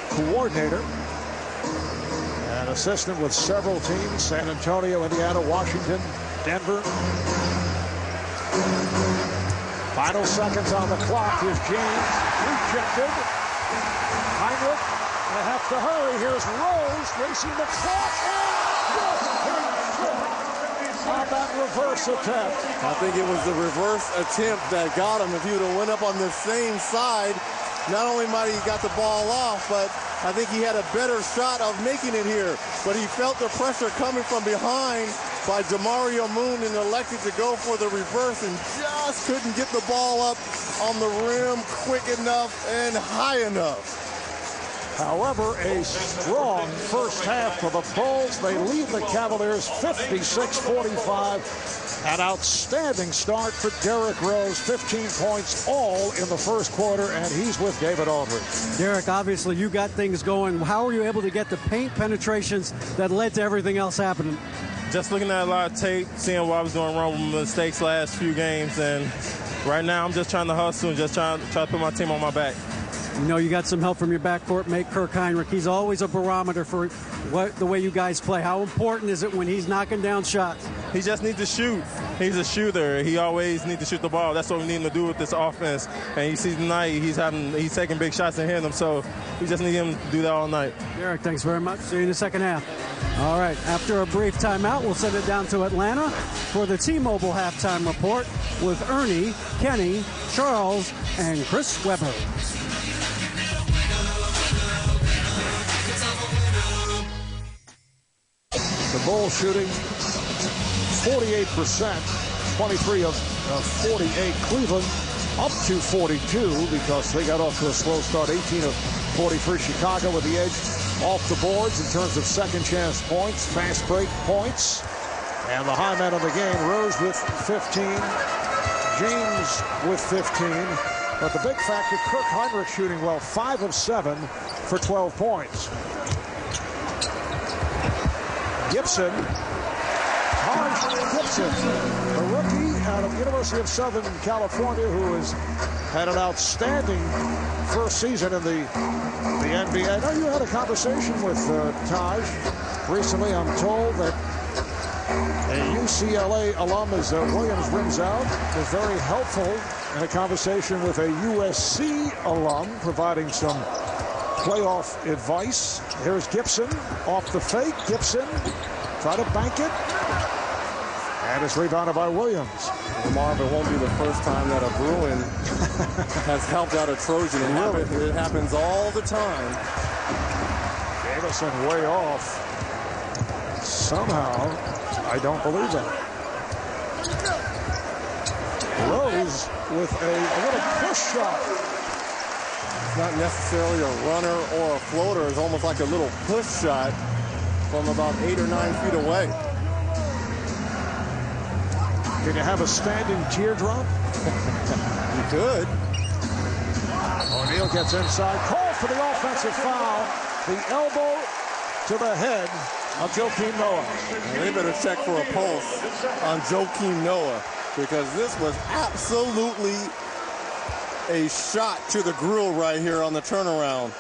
coordinator. An assistant with several teams: San Antonio, Indiana, Washington, Denver. Final seconds on the clock. Here's James, rejected. Heinrich, they have to hurry. Here's Rose racing the clock. On that reverse attempt. I think it was the reverse attempt that got him. If he would have went up on the same side, not only might he got the ball off, but I think he had a better shot of making it here. But he felt the pressure coming from behind by DeMario Moon and elected to go for the reverse and just couldn't get the ball up on the rim quick enough and high enough. However, a strong first half for the Bulls. They lead the Cavaliers 56-45. An outstanding start for Derrick Rose. 15 points all in the first quarter, and he's with David Aldridge. Derrick, obviously you got things going. How were you able to get the paint penetrations that led to everything else happening? Just looking at a lot of tape, seeing what I was doing wrong with my mistakes last few games, and right now I'm just trying to hustle and just try to put my team on my back. You know you got some help from your backcourt mate, Kirk Heinrich. He's always a barometer for the way you guys play. How important is it when he's knocking down shots? He just needs to shoot. He's a shooter. He always needs to shoot the ball. That's what we need him to do with this offense. And you see tonight he's taking big shots and hitting them. So we just need him to do that all night. Derrick, thanks very much. See you in the second half. All right, after a brief timeout, we'll send it down to Atlanta for the T-Mobile halftime report with Ernie, Kenny, Charles, and Chris Webber. The Bulls shooting 48%, 23 of 48. Cleveland up to 42 because they got off to a slow start. 18 of 43. Chicago with the edge off the boards in terms of second chance points, fast break points. And the high man of the game, Rose with 15, James with 15. But the big factor, Kirk Heinrich shooting well, 5 of 7 for 12 points. Gibson, Taj Gibson, the rookie out of the University of Southern California, who has had an outstanding first season in the NBA. I know you had a conversation with Taj recently. I'm told that a UCLA alum, as Williams rims out, was very helpful in a conversation with a USC alum, providing some playoff advice. Here's Gibson off the fake. Gibson try to bank it. And it's rebounded by Williams. Marv, it won't be the first time that a Bruin has helped out a Trojan. It happens all the time. Jamison way off. Somehow, I don't believe that. Rose with a little push shot. It's not necessarily a runner or a floater. It's almost like a little push shot from about 8 or 9 feet away. Can you have a standing teardrop? You could. O'Neal gets inside. Call for the offensive foul. The elbow to the head of Joakim Noah. And they better check for a pulse on Joakim Noah, because this was absolutely a shot to the grill right here on the turnaround.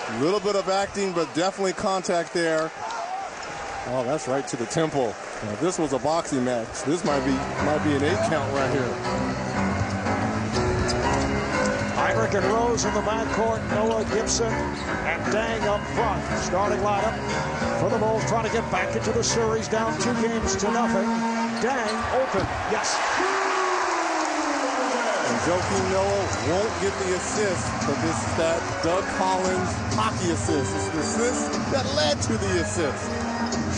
A little bit of acting, but definitely contact there. Oh, that's right to the temple. Now, if this was a boxing match, this might be an 8 count right here. Heinrich and Rose in the backcourt. Noah, Gibson, and Dang up front. Starting lineup for the Bulls, trying to get back into the series, down 2-0. Dang open. Yes. And Joakim Noah won't get the assist, but this is that Doug Collins hockey assist. It's the assist that led to the assist.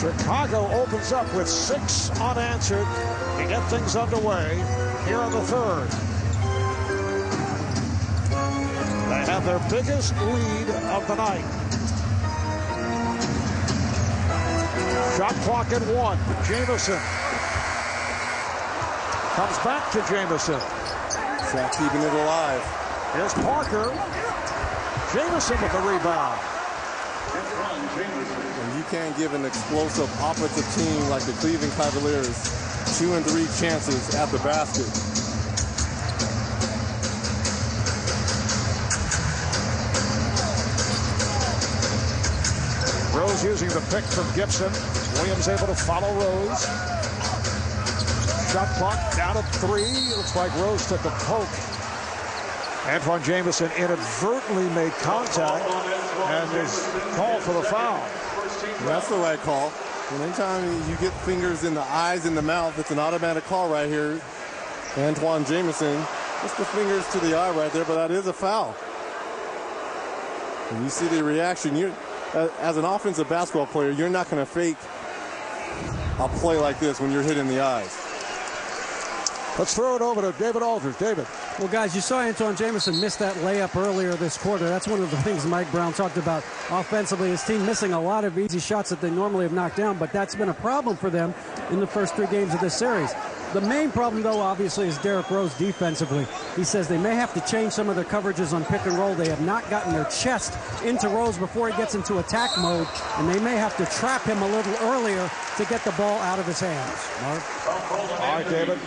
Chicago opens up with 6 unanswered to get things underway here in the third. They have their biggest lead of the night. Shot clock at 1. Jamison comes back to Jamison. Shaq keeping it alive. Here's Parker. Jamison with the rebound. And you can't give an explosive offensive team like the Cleveland Cavaliers 2 and 3 chances at the basket. Rose using the pick from Gibson. Williams able to follow Rose. Shot clock down at 3. Looks like Rose took a poke. Antoine Jamison inadvertently made contact and is called for the foul. That's the right call. And anytime you get fingers in the eyes and the mouth, it's an automatic call right here. Antoine Jamison, just the fingers to the eye right there, but that is a foul. And you see the reaction. As an offensive basketball player, you're not going to fake a play like this when you're hit in the eyes. Let's throw it over to David Aldridge. David. Well, guys, you saw Antoine Jamison miss that layup earlier this quarter. That's one of the things Mike Brown talked about offensively. His team missing a lot of easy shots that they normally have knocked down, but that's been a problem for them in the first 3 games of this series. The main problem, though, obviously, is Derrick Rose defensively. He says they may have to change some of their coverages on pick and roll. They have not gotten their chest into Rose before he gets into attack mode, and they may have to trap him a little earlier to get the ball out of his hands. Mark. All right, David.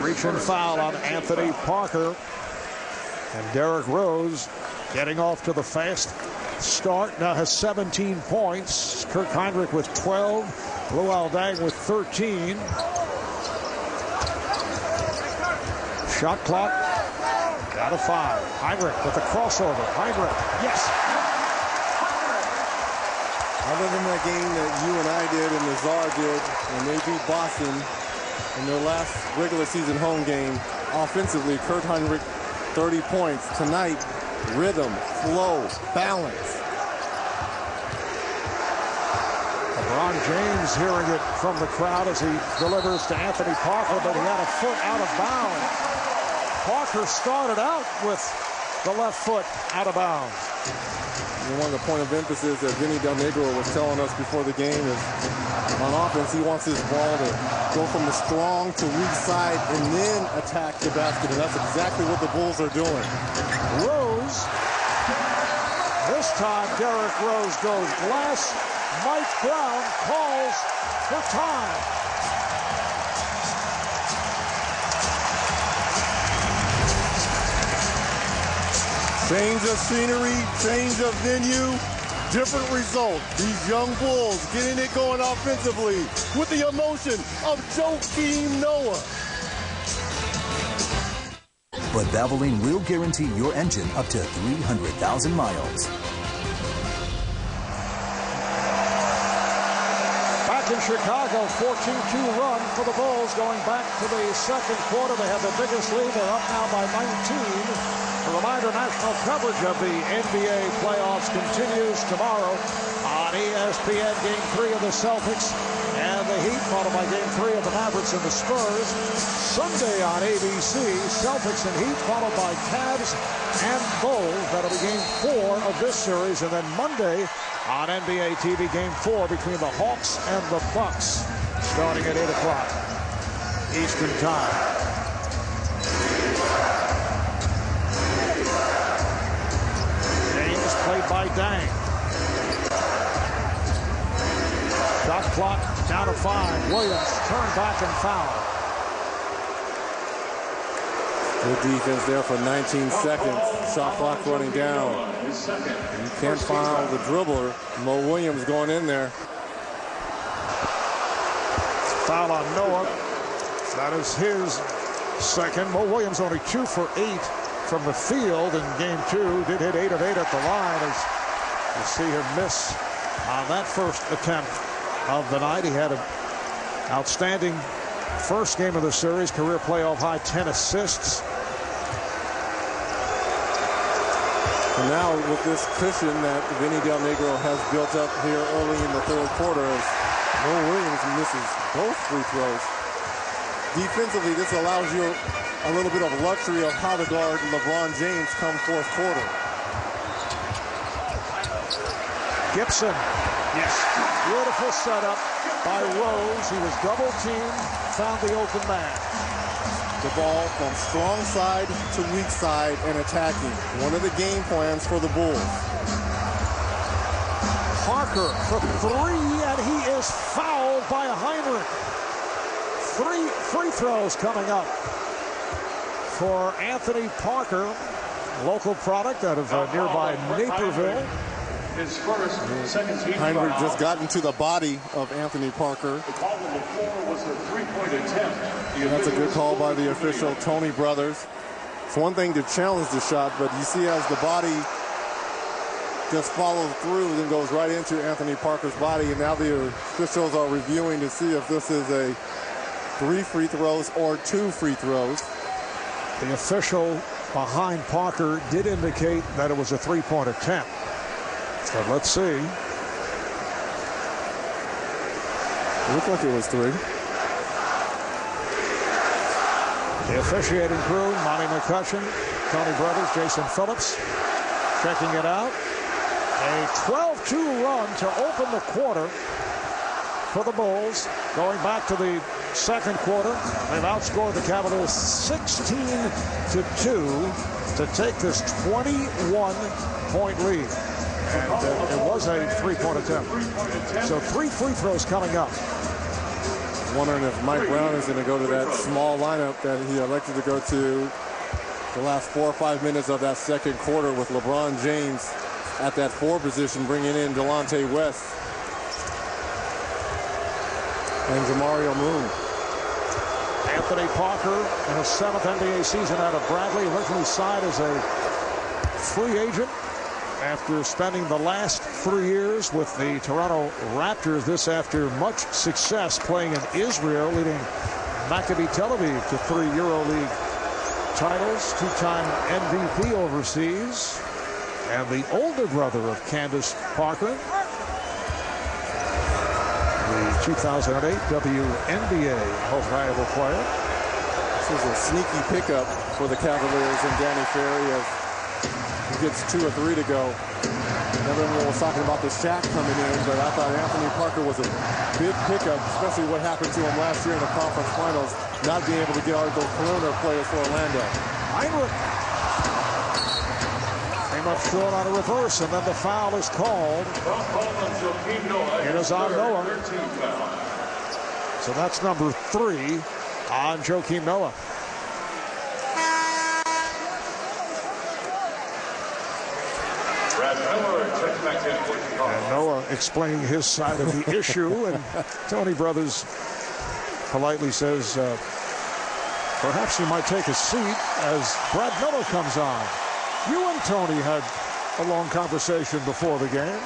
Reach and foul on Anthony Parker. And Derrick Rose getting off to the fast start. Now has 17 points. Kirk Heinrich with 12. Luol Deng with 13. Shot clock out of 5. Heinrich with the crossover. Heinrich, yes. Other than that game that you and I did and Nazar did when they beat Boston in their last regular season home game, offensively, Kurt Heinrich, 30 points. Tonight, rhythm, flow, balance. LeBron James hearing it from the crowd as he delivers to Anthony Parker, but he had a foot out of bounds. Parker started out with the left foot out of bounds. And one of the point of emphasis that Vinny Del Negro was telling us before the game is on offense, he wants his ball to go from the strong to weak side and then attack the basket. And that's exactly what the Bulls are doing. Rose. This time, Derrick Rose goes glass. Mike Brown calls for time. Change of scenery, change of venue, different result. These young Bulls getting it going offensively with the emotion of Joakim Noah. But Valvoline will guarantee your engine up to 300,000 miles. Back in Chicago, 14-2 run for the Bulls going back to the second quarter. They have the biggest lead. They're up now by 19. A reminder, national coverage of the NBA playoffs continues tomorrow on ESPN. Game 3 of the Celtics and the Heat, followed by Game 3 of the Mavericks and the Spurs. Sunday on ABC, Celtics and Heat, followed by Cavs and Bulls. That'll be Game 4 of this series. And then Monday on NBA TV, Game 4 between the Hawks and the Bucks, starting at 8 o'clock Eastern Time. James played by Dang. Shot clock down to 5. Williams turned back and fouled. Good defense there for 19 seconds. Shot clock running down. You can't foul the dribbler. Mo Williams going in there. Foul on Noah. That is his second. Mo Williams only 2 for 8 from the field in Game 2. Did hit 8 of 8 at the line, as you see him miss on that first attempt of the night. He had an outstanding first game of the series, career playoff high 10 assists. And now with this cushion that Vinny Del Negro has built up here early in the third quarter, as Mo Williams misses both free throws. Defensively, this allows you a little bit of luxury of how to guard LeBron James come fourth quarter. Gibson. Yes. Beautiful setup by Rose. He was double teamed, found the open man. The ball from strong side to weak side and attacking. One of the game plans for the Bulls. Parker for 3, and he is fouled by Heinrich. 3 free throws coming up for Anthony Parker, local product out of nearby Naperville. His first, second team Heinrich foul. just got into the body of Anthony Parker. The call on the floor was a three-point attempt. That's a good call by the official, Tony Brothers. It's one thing to challenge the shot, but you see as the body just follows through and goes right into Anthony Parker's body, and now the officials are reviewing to see if this is a 3 free throws or 2 free throws. The official behind Parker did indicate that it was a 3-point attempt. So let's see. It looked like it was 3. The officiating crew, Monty McCutcheon, Tony Brothers, Jason Phillips, checking it out. A 12-2 run to open the quarter for the Bulls. Going back to the second quarter, they've outscored the Cavaliers 16-2 to take this 21-point lead. And it was a 3-point attempt. So 3 free throws coming up. Wondering if Mike Brown is going to go to that small lineup that he elected to go to the last 4 or 5 minutes of that second quarter, with LeBron James at that 4 position, bringing in Delonte West and Jamario Moon. Anthony Parker in his 7th NBA season out of Bradley, originally signed as a free agent after spending the last 3 years with the Toronto Raptors. This after much success playing in Israel, leading Maccabi Tel Aviv to 3 EuroLeague titles, 2-time MVP overseas, and the older brother of Candace Parker, the 2008 WNBA Most Valuable Player. This is a sneaky pickup for the Cavaliers and Danny Ferry as he gets 2 or 3 to go. Everyone was talking about the Shaq coming in, but I thought Anthony Parker was a big pickup, especially what happened to him last year in the conference finals, not being able to get out of those perimeter players for Orlando. Heinrich came up short on a reverse, and then the foul is called. It is on Noah. So that's number 3 on Joakim Noah. And Noah explaining his side of the issue, and Tony Brothers politely says, perhaps you might take a seat as Brad Miller comes on. You and Tony had a long conversation before the game.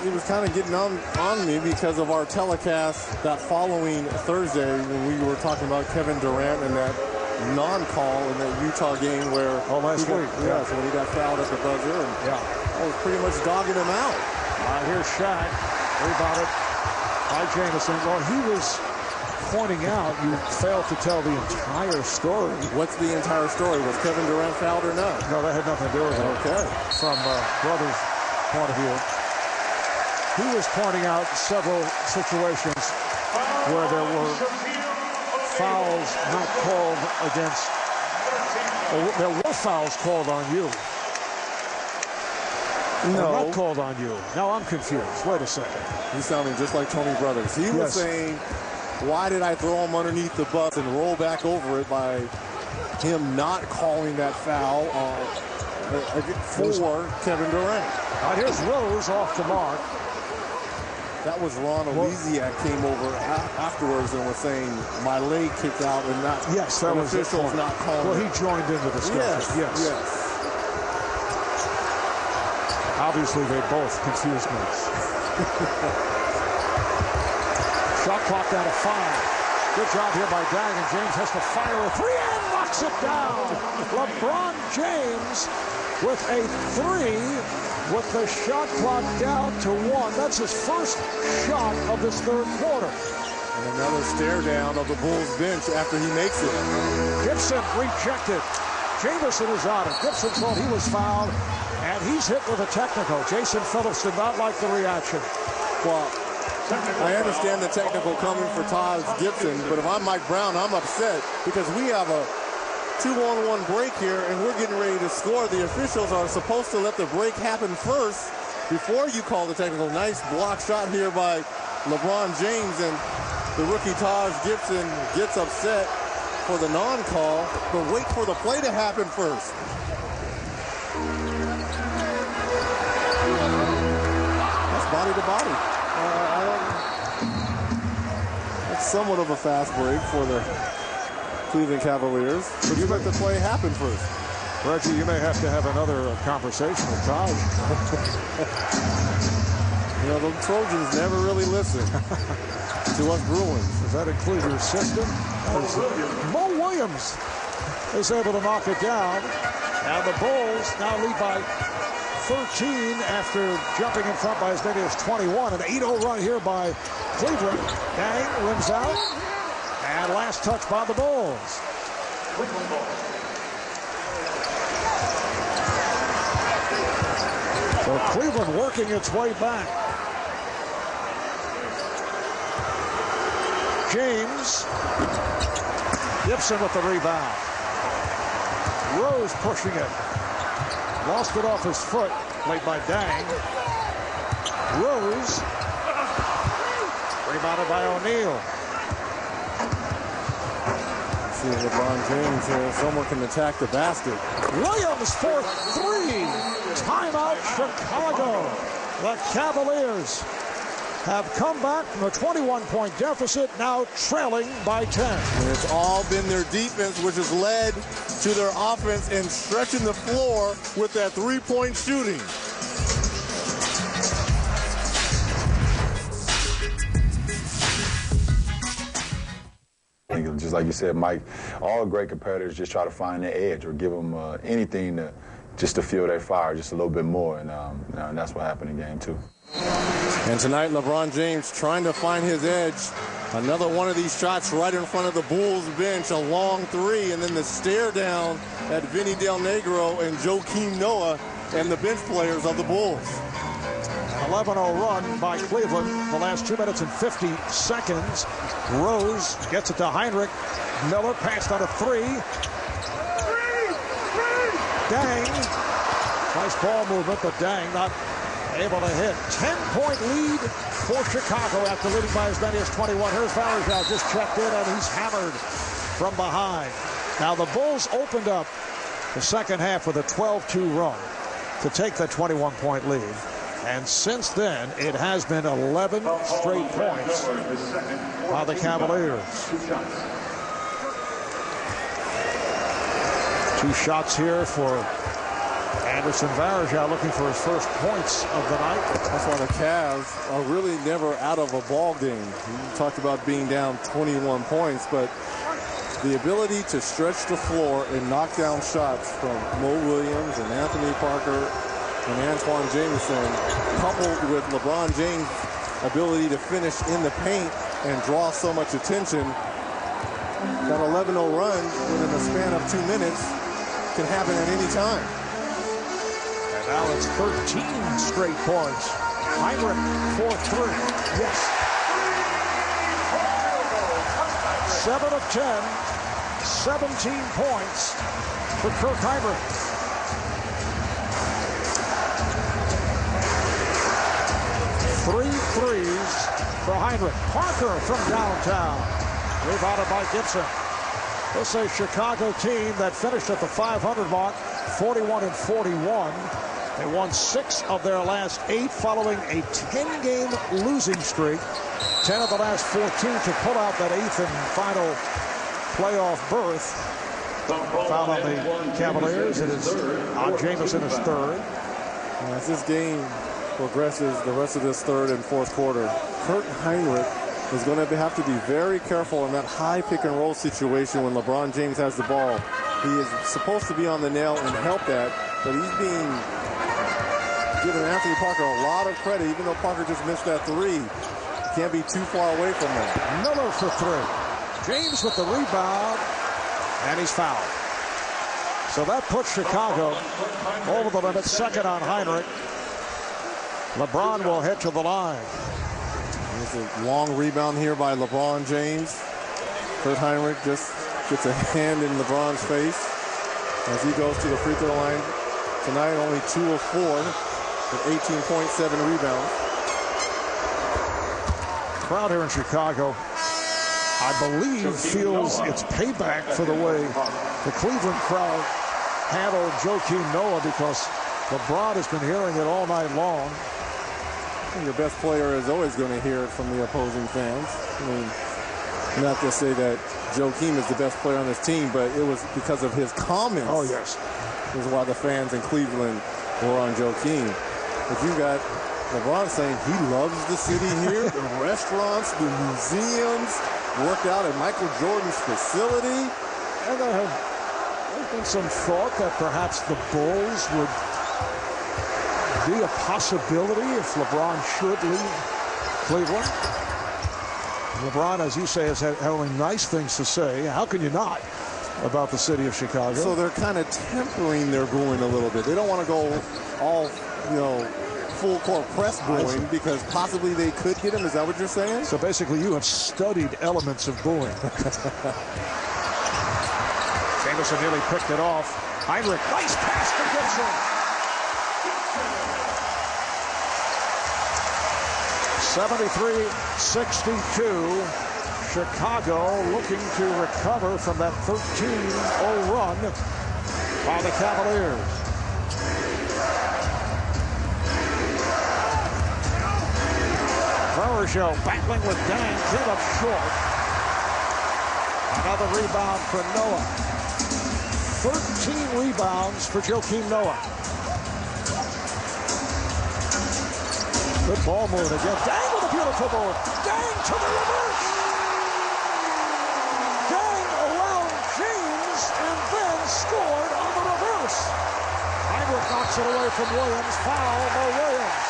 He was kind of getting on me because of our telecast that following Thursday when we were talking about Kevin Durant and that non-call in that Utah game where last week, when he got fouled at the buzzer, and I was pretty much dogging him out. Here's Shaq. Rebounded by Jamison. Well, he was pointing out you failed to tell the entire story. What's the entire story? Was Kevin Durant fouled or not? No, that had nothing to do with it. Okay. From brother's point of view. He was pointing out several situations where there were fouls not called against. There were fouls called on you. No. Not called on you. Now I'm confused. Wait a second. He's sounding just like Tony Brothers. He was saying, why did I throw him underneath the bus and roll back over it by him not calling that foul for Kevin Durant? Here's Rose off the mark. That was Ron Elysiak came over afterwards and was saying, my leg kicked out and not. Yes, that was officials not calling. Well, he joined in the discussion. Yes. Obviously, they both confused me. Shot clock down to 5. Good job here by Dang, and James has to fire a 3 and knocks it down. LeBron James with a 3 with the shot clock down to 1. That's his first shot of this third quarter. And another stare down of the Bulls bench after he makes it. Gibson rejected. Jamison is on it. Gibson thought he was fouled, and he's hit with a technical. Jason Phillips did not like the reaction. Well, I understand the technical coming for Taj Gibson, but if I'm Mike Brown, I'm upset because we have a 2-on-1 break here, and we're getting ready to score. The officials are supposed to let the break happen first before you call the technical. Nice block shot here by LeBron James, and the rookie Taj Gibson gets upset for the non-call, but wait for the play to happen first. That's body to body. That's somewhat of a fast break for the Cleveland Cavaliers, but you let the play happen first. Reggie, you may have to have another conversation with Taj. You know, the Trojans never really listen to us Bruins. Does that include your system? Mo Williams is able to knock it down, and the Bulls now lead by 13 after jumping in front by as many as 21. An 8-0 run here by Cleveland. Dang rims out. And last touch by the Bulls. So Cleveland working its way back. James. Gibson with the rebound. Rose pushing it. Lost it off his foot. Played by Dang. Rose. Rebounded by O'Neal. See LeBron James here. Someone can attack the basket. Williams for 3. Timeout Chicago. The Cavaliers have come back from a 21-point deficit, now trailing by 10. And it's all been their defense, which has led to their offense and stretching the floor with that three-point shooting. Just like you said, Mike, all great competitors just try to find their edge or give them anything just to fuel their fire just a little bit more, and that's what happened in game 2. And tonight, LeBron James trying to find his edge. Another one of these shots right in front of the Bulls bench, a long 3, and then the stare down at Vinny Del Negro and Joakim Noah and the bench players of the Bulls. 11-0 run by Cleveland. The last 2 minutes and 50 seconds. Rose gets it to Heinrich. Miller passed on a 3. Dang. Nice ball movement, but Dang not able to hit. 10-point lead for Chicago after leading by as many as 21. Here's Varejao just checked in, and he's hammered from behind. Now the Bulls opened up the second half with a 12-2 run to take the 21-point lead. And since then, it has been 11 straight points by the Cavaliers. 2 shots here for Anderson Varejao, looking for his first points of the night. That's why the Cavs are really never out of a ball game. You talked about being down 21 points, but the ability to stretch the floor and knock down shots from Mo Williams and Anthony Parker And Antoine Jameson, coupled with LeBron James' ability to finish in the paint and draw so much attention, that 11-0 run within the span of 2 minutes can happen at any time. And now it's 13 straight points. Heinrich for 3. Yes. 7 of 10. 17 points for Kirk Heinrich. Three threes for Heinrich. Parker from downtown. Rebounded by Gibson. This is a Chicago team that finished at the 500 mark, 41-41. They won 6 of their last 8 following a 10-game losing streak. 10 of the last 14 to pull out that 8th and final playoff berth. Foul on the Cavaliers. It is on Jamison his 3rd. As this game progresses the rest of this 3rd and 4th quarter, Kirk Heinrich is going to have to be very careful in that high pick-and-roll situation when LeBron James has the ball. He is supposed to be on the nail and help that, but he's being giving Anthony Parker a lot of credit, even though Parker just missed that 3. He can't be too far away from him. Miller for 3. James with the rebound, and he's fouled. So that puts Chicago over the limit, 2nd on Heinrich. LeBron will head to the line. There's a long rebound here by LeBron James. Kirk Heinrich just gets a hand in LeBron's face as he goes to the free throw line. Tonight, only 2 of 4 with 18.7 rebounds. Crowd here in Chicago, I believe, feels its payback for the way the Cleveland crowd handled Joakim Noah, because LeBron has been hearing it all night long. Your best player is always going to hear it from the opposing fans. I mean, not to say that Joakim is the best player on this team, but it was because of his comments. Oh, yes. Is why the fans in Cleveland were on Joakim. But you got LeBron saying he loves the city here, the restaurants, the museums, worked out at Michael Jordan's facility. And there's been some thought that perhaps the Bulls would be a possibility if LeBron should leave Cleveland. LeBron, as you say, has had only nice things to say. How can you not about the city of Chicago? So they're kind of tempering their booing a little bit. They don't want to go all, full court press booing because possibly they could get him. Is that what you're saying? So basically you have studied elements of booing. Jameson nearly picked it off. Heinrich, nice pass to Gibson. 73-62. Chicago looking to recover from that 13-0 run by the Cavaliers. Show battling with Dang, came up short. Another rebound for Noah. 13 rebounds for Joakim Noah. Good ball move again. Dang with a beautiful move. Dang to the reverse. Dang around James and then scored on the reverse. Heinrich knocks it away from Williams. Foul by Williams.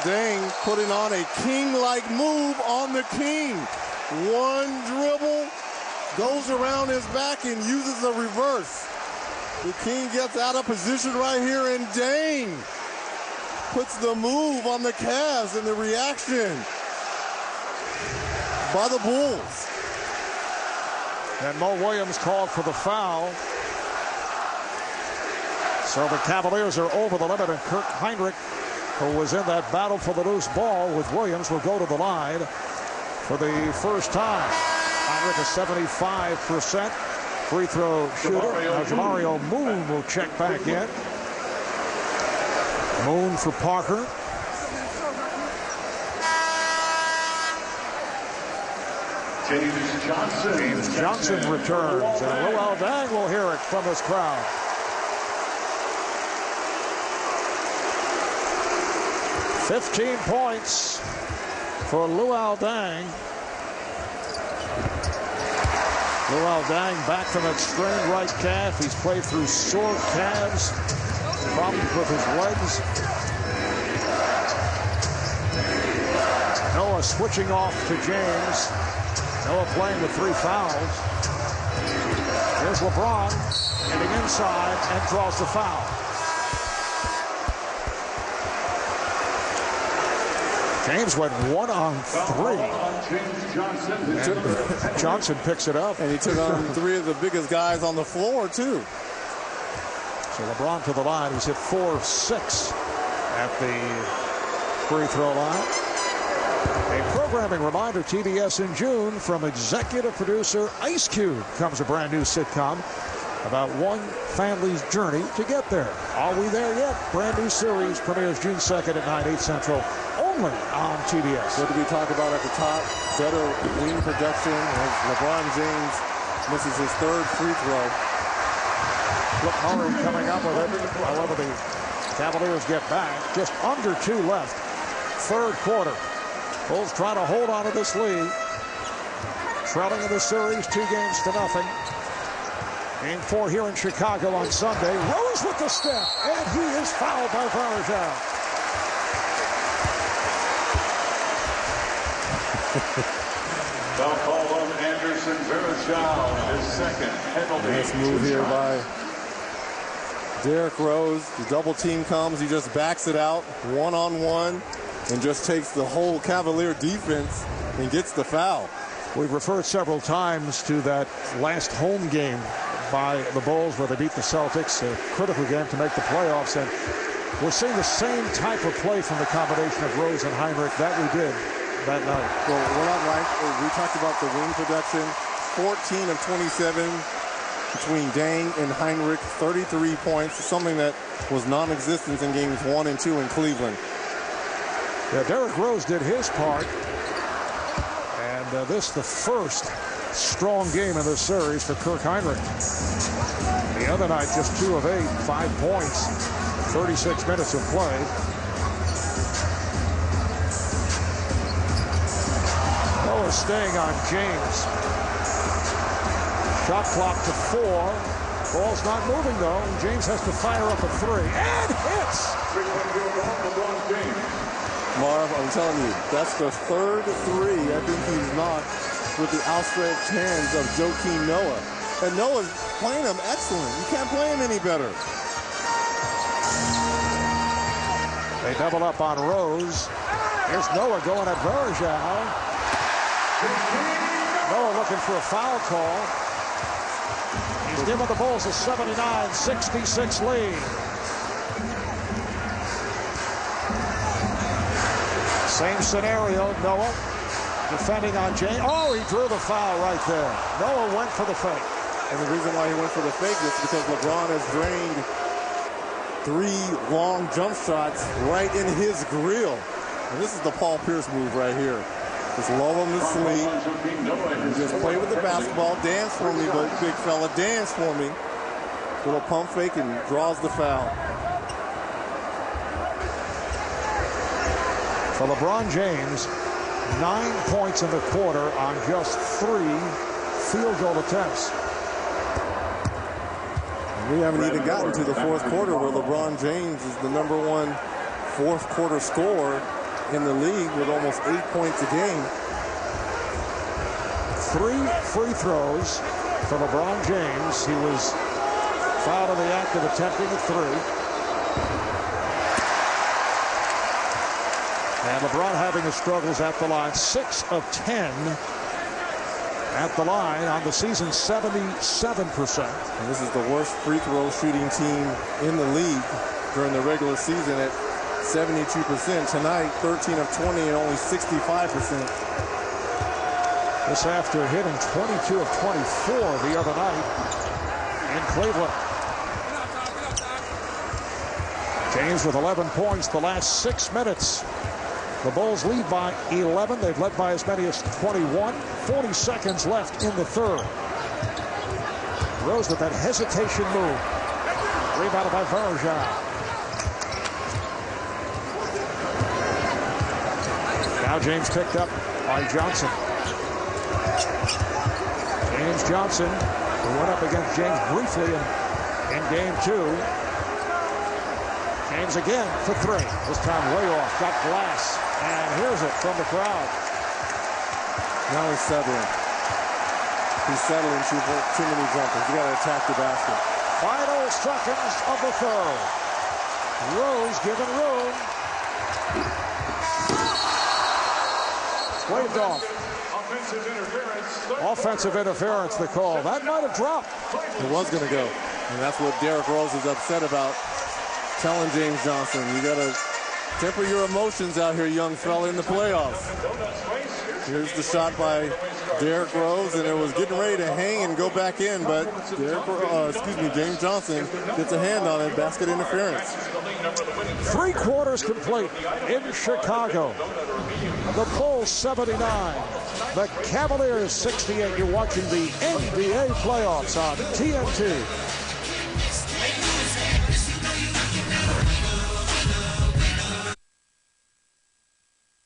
Dang putting on a king-like move on the king. One dribble, goes around his back and uses a reverse. The king gets out of position right here, and Dang puts the move on the Cavs, and the reaction by the Bulls. And Mo Williams called for the foul. So the Cavaliers are over the limit, and Kirk Heinrich, who was in that battle for the loose ball with Williams, will go to the line for the first time. Heinrich is 75% free throw shooter. Now Jamario Moon will check back in. Moon for Parker. James Johnson returns, and Luol Deng will hear it from his crowd. 15 points for Luol Deng. Luol Deng back from that strained right calf. He's played through sore calves, problems with his legs. Noah switching off to James. Noah playing with 3 fouls. Here's LeBron getting inside and draws the foul. James went 1 on 3. Johnson picks it up. And he took on 3 of the biggest guys on the floor, too. So LeBron to the line. He's hit 4 of 6 at the free throw line. A programming reminder, TBS in June from executive producer Ice Cube comes a brand new sitcom about one family's journey to get there. Are we there yet? Brand new series premieres June 2nd at 9, 8 Central, only on TBS. What did we talk about at the top? Better wing production as LeBron James misses his 3rd free throw. Flip Murray coming up with it. However, the Cavaliers get back. Just under 2 left. 3rd quarter. Bulls trying to hold on to this lead. Trailing in the series 2-0. Game 4 here in Chicago on Sunday. Rose with the step, and he is fouled by Partido. Foul call on Anderson Varejao, his 2nd penalty. Nice move here by Derrick Rose. The double team comes. He just backs it out 1-on-1 and just takes the whole Cavalier defense and gets the foul. We've referred several times to that last home game by the Bulls where they beat the Celtics, a critical game to make the playoffs, and we're seeing the same type of play from the combination of Rose and Heinrich that we did that night. Well, we're not right. We talked about the wing production. 14 of 27 between Deng and Heinrich, 33 points, something that was non-existent in games 1 and 2 in Cleveland. Yeah, Derrick Rose did his part, and this the first strong game in this series for Kirk Heinrich. The other night, just 2 of 8, 5 points, 36 minutes of play. Noah staying on James. Shot clock to 4. Ball's not moving though, and James has to fire up a 3 and hits. Marv, I'm telling you, that's the 3rd 3 I think he's knocked with the outstretched hands of Joakim Noah. And Noah's playing him excellent. You can't play him any better. They double up on Rose. Here's Noah going at Varejao. Noah looking for a foul call. He's given the Bulls a 79-66 lead. Same scenario, Noah defending on James. Oh, he drew the foul right there. Noah went for the fake. And the reason why he went for the fake is because LeBron has drained 3 long jump shots right in his grill. And this is the Paul Pierce move right here. Just lull him to sleep. And just play with the basketball. Dance for me, big fella. Dance for me. Little pump fake and draws the foul. For LeBron James, 9 points in the quarter on just 3 field goal attempts. We haven't even gotten to the 4th quarter where LeBron James is the #1 4th quarter scorer in the league with almost 8 points a game. 3 free throws for LeBron James. He was fouled in the act of attempting a 3. And LeBron having his struggles at the line. 6 of 10 at the line on the season, 77%. And this is the worst free throw shooting team in the league during the regular season at 72%. Tonight, 13 of 20 and only 65%. This after hitting 22 of 24 the other night in Cleveland. James with 11 points the last 6 minutes. The Bulls lead by 11. They've led by as many as 21. 40 seconds left in the 3rd. Rose with that hesitation move. Rebounded by Varejao. Now James picked up by Johnson. James Johnson, who went up against James briefly in game 2. James again for 3. This time way off. Got glass. And here's it from the crowd. Now he's settling. He's settling too many jumpers. You got to attack the basket. Final seconds of the third. Rose given room. Waved off. Offensive interference, the call. That might have dropped. It was going to go. And that's what Derrick Rose is upset about. Telling James Johnson, you got to temper your emotions out here, young fella, in the playoffs. Here's the shot by Derrick Rose, and it was getting ready to hang and go back in, but James Johnson gets a hand on it. Basket interference. 3 quarters complete in Chicago. The Bulls 79. The Cavaliers 68. You're watching the NBA playoffs on TNT.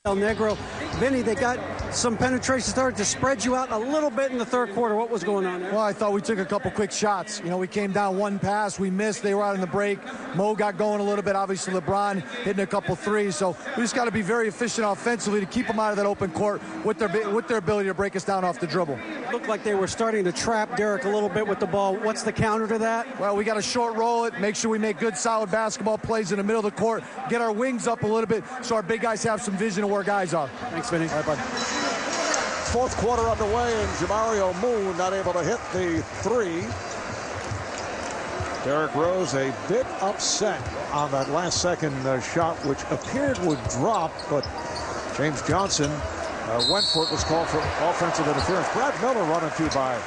El Negro. Vinny, they got some penetration, started to spread you out a little bit in the third quarter. What was going on there? Well, I thought we took a couple quick shots. You know, we came down one pass, we missed, they were out in the break. Mo got going a little bit, obviously LeBron hitting a couple threes. So we just got to be very efficient offensively to keep them out of that open court with their ability to break us down off the dribble. It looked like they were starting to trap Derrick a little bit with the ball. What's the counter to that? Well, we got to short roll it, make sure we make good, solid basketball plays in the middle of the court, get our wings up a little bit so our big guys have some vision of where guys are. Thanks, Vinny. All right, bud. Fourth quarter underway, and Jamario Moon not able to hit the 3. Derrick Rose a bit upset on that last second shot, which appeared would drop, but James Johnson went for it, was called for offensive interference. Brad Miller run into by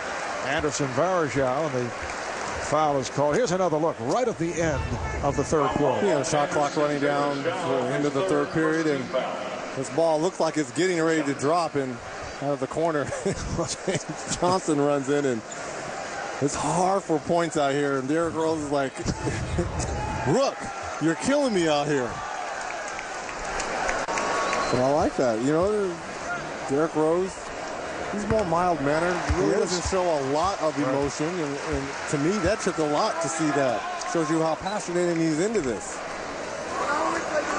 Anderson Varejao, and the foul is called. Here's another look right at the end of the third quarter. Yeah, shot clock running down for the end of the third period, and this ball looks like it's getting ready to drop, and out of the corner, James Johnson runs in, and it's hard for points out here. And Derrick Rose is like, Rook, you're killing me out here. But I like that. You know, Derrick Rose, he's more mild-mannered. Really doesn't show a lot of emotion, and to me, that took a lot to see that. Shows you how passionate he's into this.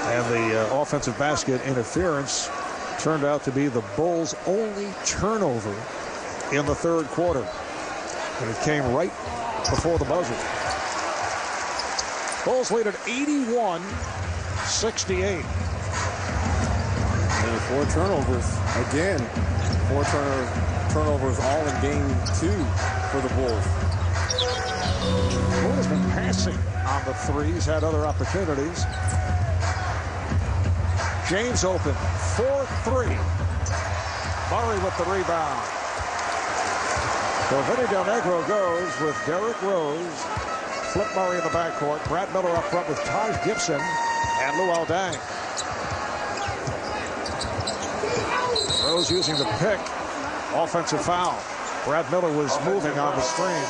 And the offensive basket interference turned out to be the Bulls' only turnover in the third quarter. And it came right before the buzzer. Bulls lead at 81-68. And 4 turnovers. Again, 4 turnovers all in game 2 for the Bulls. Bulls has been passing on the threes, had other opportunities. James open, 4-3. Murray with the rebound. So Vinny Del Negro goes with Derrick Rose, Flip Murray in the backcourt, Brad Miller up front with Taj Gibson and Luol Deng. Rose using the pick, offensive foul. Brad Miller was moving on the screen.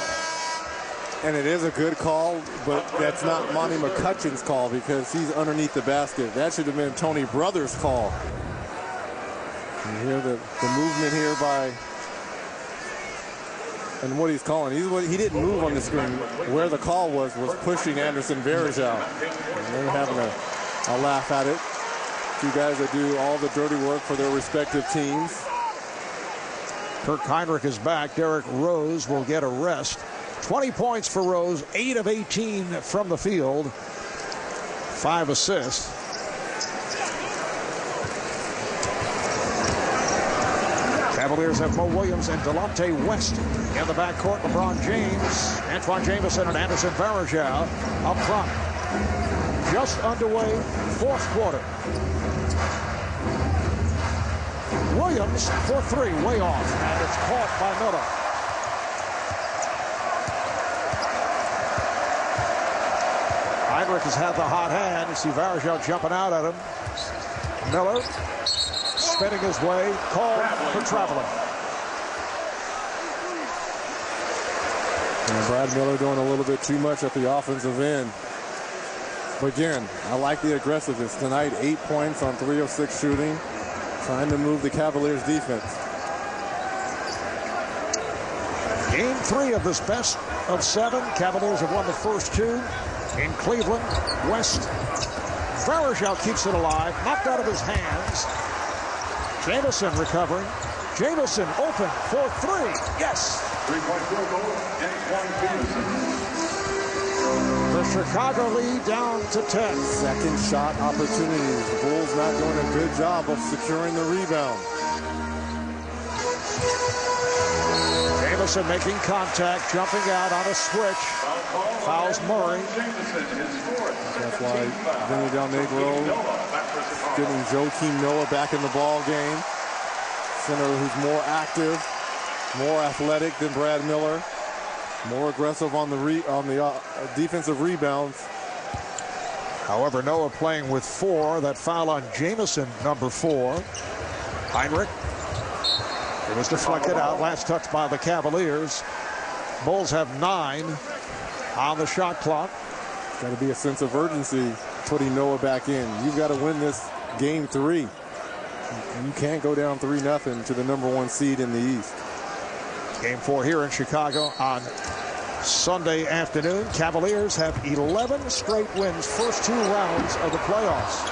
And it is a good call, but that's not Monty McCutcheon's call because he's underneath the basket. That should have been Tony Brothers' call. You hear the movement here by, and what he's calling. He didn't move on the screen. Where the call was pushing Anderson Varejao. And they're having a laugh at it. 2 guys that do all the dirty work for their respective teams. Kirk Heinrich is back. Derrick Rose will get a rest. 20 points for Rose, 8 of 18 from the field, 5 assists. Cavaliers have Mo Williams and Delonte West in the backcourt. LeBron James, Antoine Jamison, and Anderson Varejao up front. Just underway, fourth quarter. Williams for 3, way off, and it's caught by Miller. Heinrich has had the hot hand. You see Varejao jumping out at him. Miller spinning his way, called for traveling. And Brad Miller doing a little bit too much at the offensive end. But again, I like the aggressiveness. Tonight, 8 points on 3 of 6 shooting. Trying to move the Cavaliers defense. Game 3 of this best of 7. Cavaliers have won the first 2 in Cleveland. West. Varejao keeps it alive. Knocked out of his hands. Jamison recovering. Jamison open for 3. Yes. 3-point field goal. The Chicago lead down to 10. Second shot opportunities. The Bulls not doing a good job of securing the rebound. Jamison making contact, jumping out on a switch. Fouls Murray. That's why Vinny Del Negro getting Joakim Noah back in the ball game. Center who's more active, more athletic than Brad Miller, more aggressive on the defensive rebounds. However, Noah playing with 4. That foul on Jamison, number 4. Heinrich. It was deflected out. Last touch by the Cavaliers. Bulls have 9 on the shot clock. Got to be a sense of urgency putting Noah back in. You've got to win this game 3. You can't go down 3-0 to the number 1 seed in the East. Game 4 here in Chicago on Sunday afternoon. Cavaliers have 11 straight wins, first 2 rounds of the playoffs.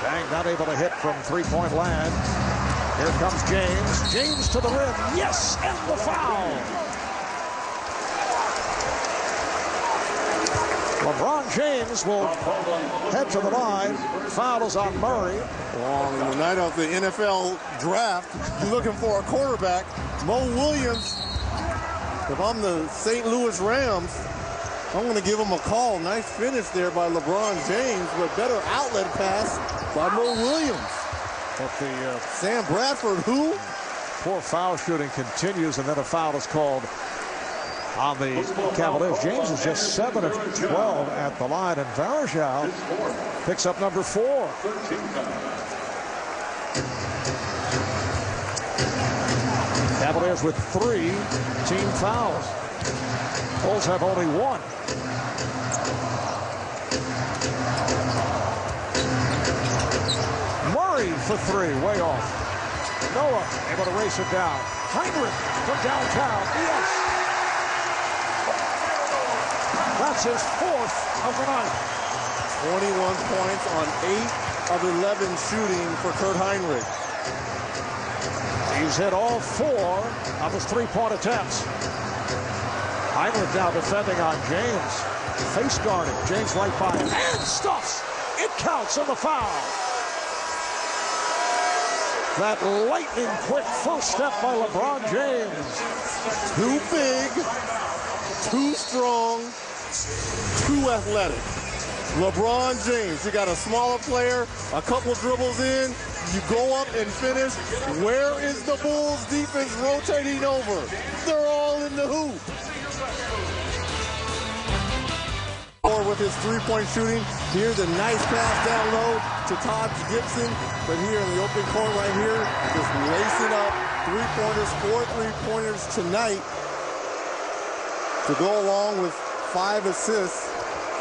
Bang, not able to hit from 3-point land. Here comes James. James to the rim. Yes, and the foul. LeBron James will head to the line. Foul is on Murray. On the night of the NFL draft, you're looking for a quarterback. Mo Williams. If I'm the St. Louis Rams, I'm going to give him a call. Nice finish there by LeBron James, but better outlet pass by Mo Williams. But the Sam Bradford, who? Poor foul shooting continues, and then a foul is called on the Cavaliers. James is just 7 of 12 at the line, and Varejao picks up number 4. Cavaliers with 3 team fouls. Bulls have only 1. Murray for 3, way off. Noah able to race it down. Heinrich from downtown. Yes. That's his 4th of the night. 21 points on 8 of 11 shooting for Kurt Heinrich. He's hit all 4 of his 3-point attempts. Heinrich now defending on James. Face guarding. James right by him. And stuffs. It counts on the foul. That lightning quick first step by LeBron James. Too big, too strong, too athletic. LeBron James, you got a smaller player, a couple dribbles in, you go up and finish. Where is the Bulls defense rotating over? They're all in the hoop. Or with his 3-point shooting, here's a nice pass down low to Todd Gibson, but here in the open court right here, just lacing up 3-pointers, 4 3-pointers tonight to go along with 5 assists,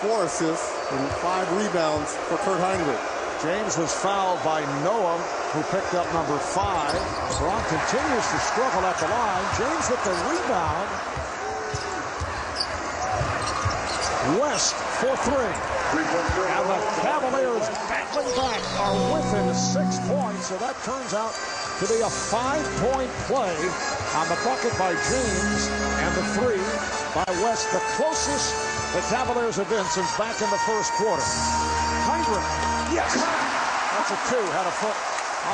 4 assists, and 5 rebounds for Kurt Heinrich. James was fouled by Noah, who picked up number 5. LeBron continues to struggle at the line. James with the rebound. West for 3. And the Cavaliers battling back are within 6 points. So that turns out to be a 5-point play on the bucket by James and the 3 by West. The closest the Cavaliers have been since back in the first quarter. Heinrich, yes! That's a 2, had a foot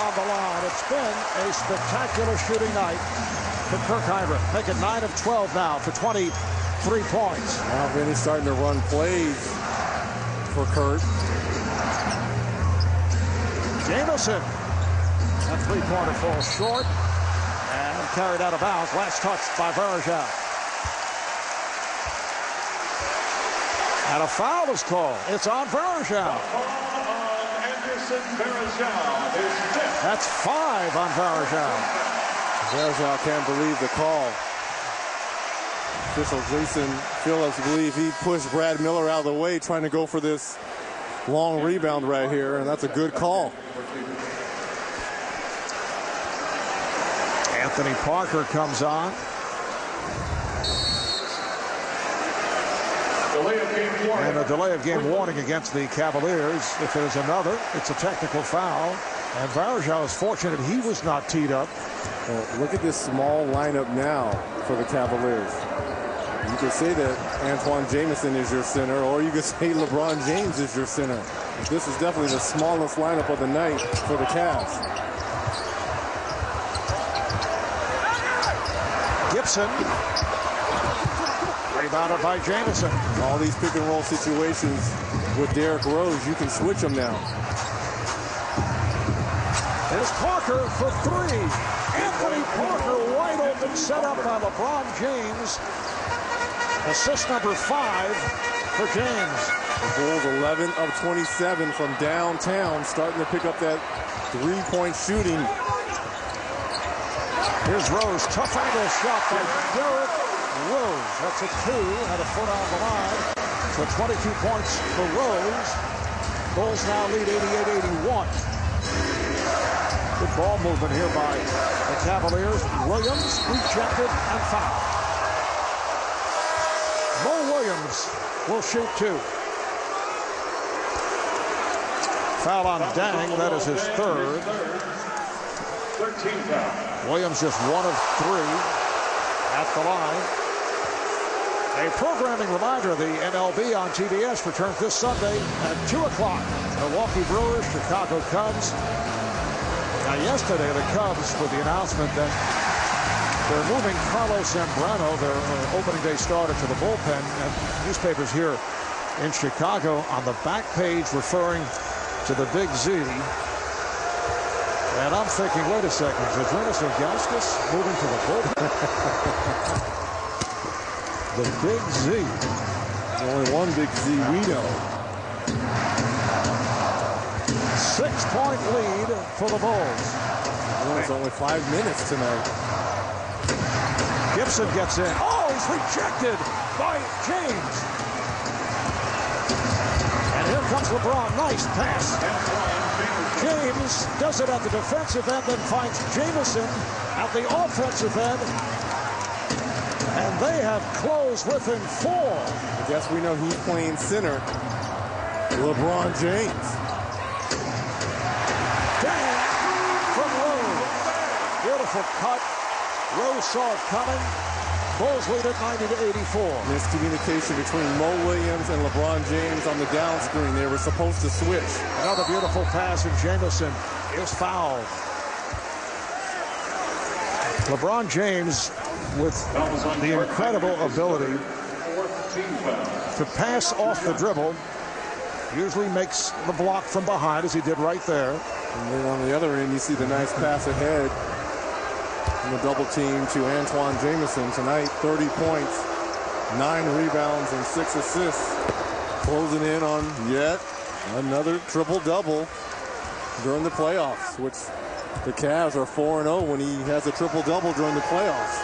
on the line. It's been a spectacular shooting night for Kirk Heinrich. Make it 9 of 12 now for 23 points. Now Vinny's starting to run plays for Kurt. Jamison. That 3-pointer falls short and carried out of bounds. Last touch by Varejao. And a foul is called. It's on Varejao. That's 5 on Varejao. Varejao can't believe the call. Official Jason Phillips believe he pushed Brad Miller out of the way trying to go for this long rebound right here, and that's a good call. Anthony Parker comes on. And a delay of game warning against the Cavaliers. If there's another, it's a technical foul. And Varejao is fortunate he was not teed up. Well, look at this small lineup now for the Cavaliers. You could say that Antoine Jamison is your center, or you could say LeBron James is your center. This is definitely the smallest lineup of the night for the Cavs. Gibson. Rebounded by Jamison. All these pick and roll situations with Derrick Rose, you can switch them now. There's Parker for three. Anthony Parker wide open, set up by LeBron James. Assist number 5 for James. The Bulls 11 of 27 from downtown, starting to pick up that three-point shooting. Here's Rose, tough angle shot by Derrick Rose. That's a 2 and a foot on the line. So 22 points for Rose. Bulls now lead 88-81. Good ball movement here by the Cavaliers. Williams rejected and fouled. Mo Williams will shoot 2. Foul on Dang, that is his third. 13 foul. Williams just 1 of 3 at the line. A programming reminder, the MLB on TBS returns this Sunday at 2 o'clock. Milwaukee Brewers, Chicago Cubs. Now yesterday, the Cubs with the announcement that they're moving Carlos Zambrano, their opening day starter, to the bullpen. And newspapers here in Chicago on the back page referring to the Big Z. And I'm thinking, wait a second, is Adrianus Ilgauskas moving to the bullpen? The Big Z. There's only one Big Z we know. 6-point lead for the Bulls. Well, it's only 5 minutes tonight. Gibson gets in. Oh, he's rejected by James. And here comes LeBron. Nice pass. James does it at the defensive end, then finds Jamison at the offensive end. And they have closed within 4. I guess we know who's playing center. LeBron James. Dang from Rose. Beautiful cut. Rose saw it coming. Bulls lead at 90-84. Miscommunication between Mo Williams and LeBron James on the down screen. They were supposed to switch. Another beautiful pass, and Jamison is fouled. LeBron James with the incredible ability to pass off the dribble. Usually makes the block from behind, as he did right there. And then on the other end, you see the nice pass ahead. And the double team to Antoine Jamison tonight. 30 points, 9 rebounds, and 6 assists. Closing in on yet another triple-double during the playoffs, which the Cavs are 4-0 when he has a triple-double during the playoffs.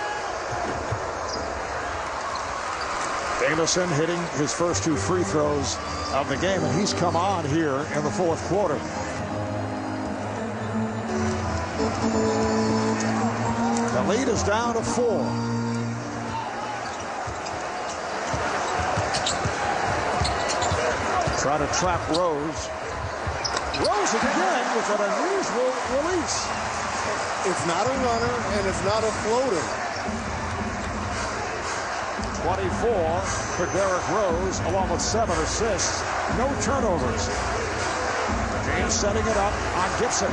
Jamison hitting his first 2 free throws of the game, and he's come on here in the 4th quarter. The lead is down to 4. Try to trap Rose. Rose again with an unusual release. It's not a runner, and it's not a floater. 24 for Derrick Rose, along with 7 assists. No turnovers. James setting it up on Gibson.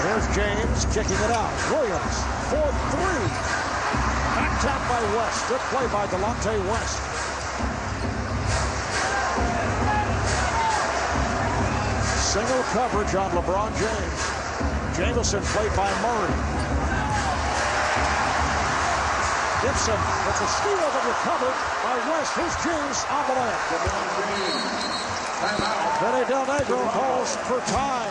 Here's James kicking it out. Williams for 3. Back tap by West. Good play by Delonte West. Single coverage on LeBron James. Jamison played by Murray. Gibson with a steal but recovered by West. Here's James on the left. Benny Del Negro calls for time.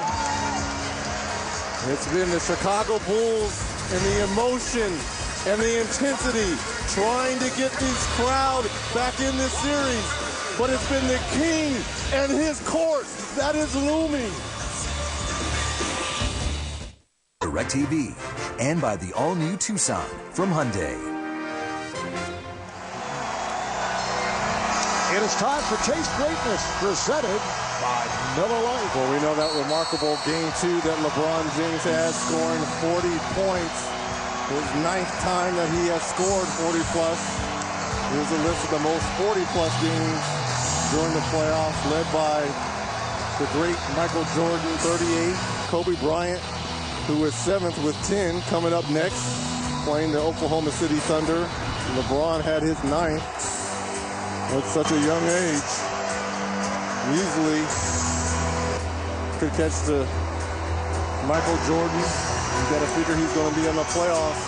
It's been the Chicago Bulls and the emotion and the intensity trying to get this crowd back in this series. But it's been the king and his court that is looming. DirecTV and by the all-new Tucson from Hyundai. It is time for Chase Greatness, presented by Miller Lite. Well, we know that remarkable game 2 that LeBron James has, scoring 40 points. His 9th time that he has scored 40-plus. Here's a list of the most 40-plus games during the playoffs, led by the great Michael Jordan, 38. Kobe Bryant, who is 7th with 10, coming up next, playing the Oklahoma City Thunder. LeBron had his 9th. At such a young age, easily could catch the Michael Jordan. You got to figure he's going to be in the playoffs,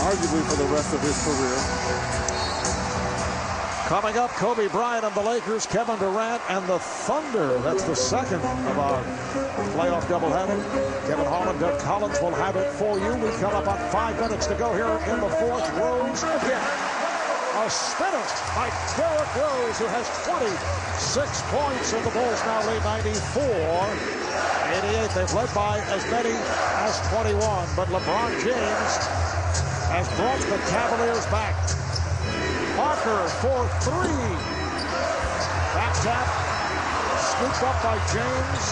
arguably for the rest of his career. Coming up, Kobe Bryant and the Lakers, Kevin Durant and the Thunder. That's the second of our playoff doubleheader. Kevin Harlan, Doug Collins will have it for you. We come up on 5 minutes to go here in the 4th. Rose again. A spinner by Derrick Rose, who has 26 points, and the Bulls now lead 94-88. They've led by as many as 21, but LeBron James has brought the Cavaliers back. Parker for 3. Back tap, scooped up by James.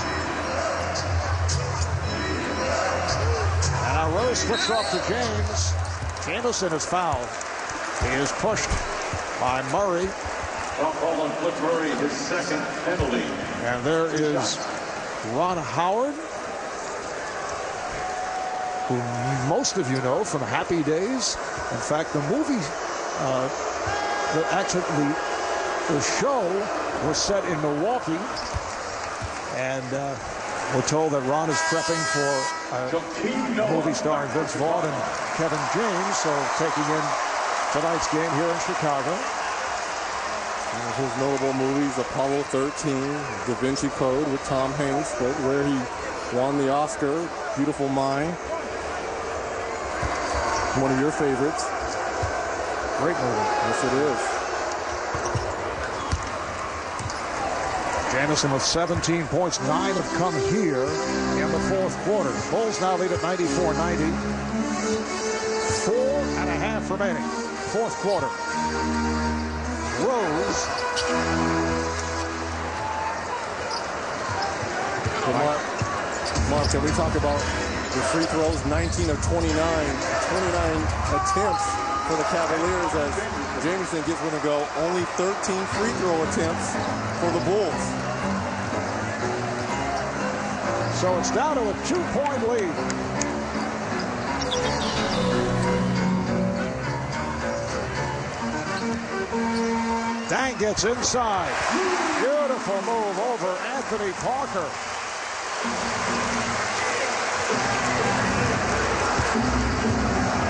And now Rose switched off to James. Jamison is fouled. He is pushed by Murray. On Cliff Murray, his 2nd penalty. And there is Ron Howard, who most of you know from Happy Days. In fact, the movie, the show was set in Milwaukee. And we're told that Ron is prepping for a movie starring Vince Vaughn and Kevin James. So taking in tonight's game here in Chicago. One of his notable movies, Apollo 13, Da Vinci Code with Tom Hanks, but where he won the Oscar, Beautiful Mind. One of your favorites. Great movie. Yes, it is. Jamison with 17 points. 9 have come here in the 4th quarter. Bulls now lead at 94-90. 4.5 remaining. 4th quarter. Rose. Mark, can we talk about the free throws? 19 of 29. 29 attempts for the Cavaliers as Jamison gets one to go. Only 13 free throw attempts for the Bulls. So it's down to a 2-point lead. Dang gets inside. Beautiful move over Anthony Parker.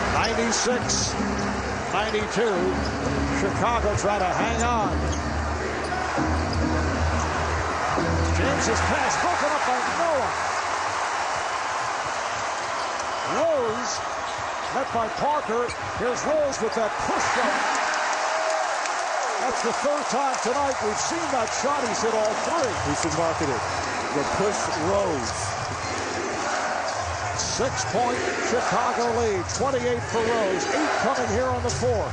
(96-92). Chicago trying to hang on. James's pass broken up by Noah. Rose met by Parker. Here's Rose with that push shot. That's the 3rd time tonight we've seen that shot. He's hit all 3. We should market it. The push Rose. 6-point Chicago lead. 28 for Rose. 8 coming here on the 4th.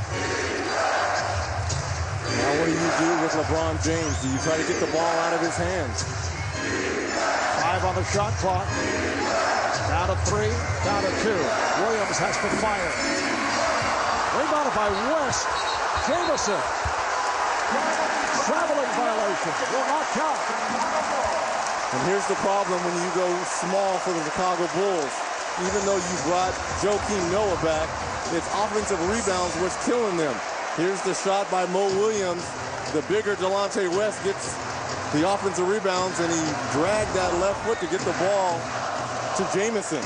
Now what do you do with LeBron James? Do you try to get the ball out of his hands? 5 on the shot clock. Down to 3. Down to 2. Williams has to fire. Rebounded by West. Jamison. Traveling violation. Will not count. And here's the problem when you go small for the Chicago Bulls. Even though you brought Joakim Noah back, it's offensive rebounds what's killing them. Here's the shot by Mo Williams. The bigger Delonte West gets the offensive rebounds, and he dragged that left foot to get the ball to Jamison.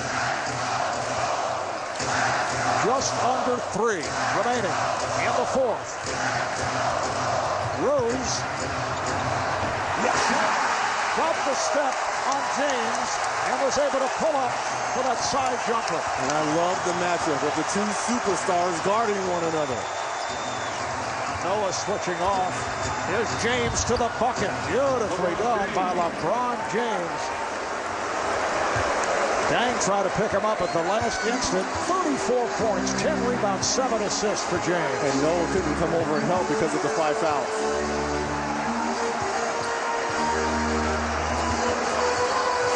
Just under 3 remaining in the 4th. Rose dropped the step on James and was able to pull up for that side jumper. And I love the matchup of the 2 superstars guarding one another. Noah switching off. Here's James to the bucket. Beautifully done by LeBron James. Dang tried to pick him up at the last instant. 34 points, 10 rebounds, 7 assists for James. And Noah couldn't come over and help because of the 5 fouls.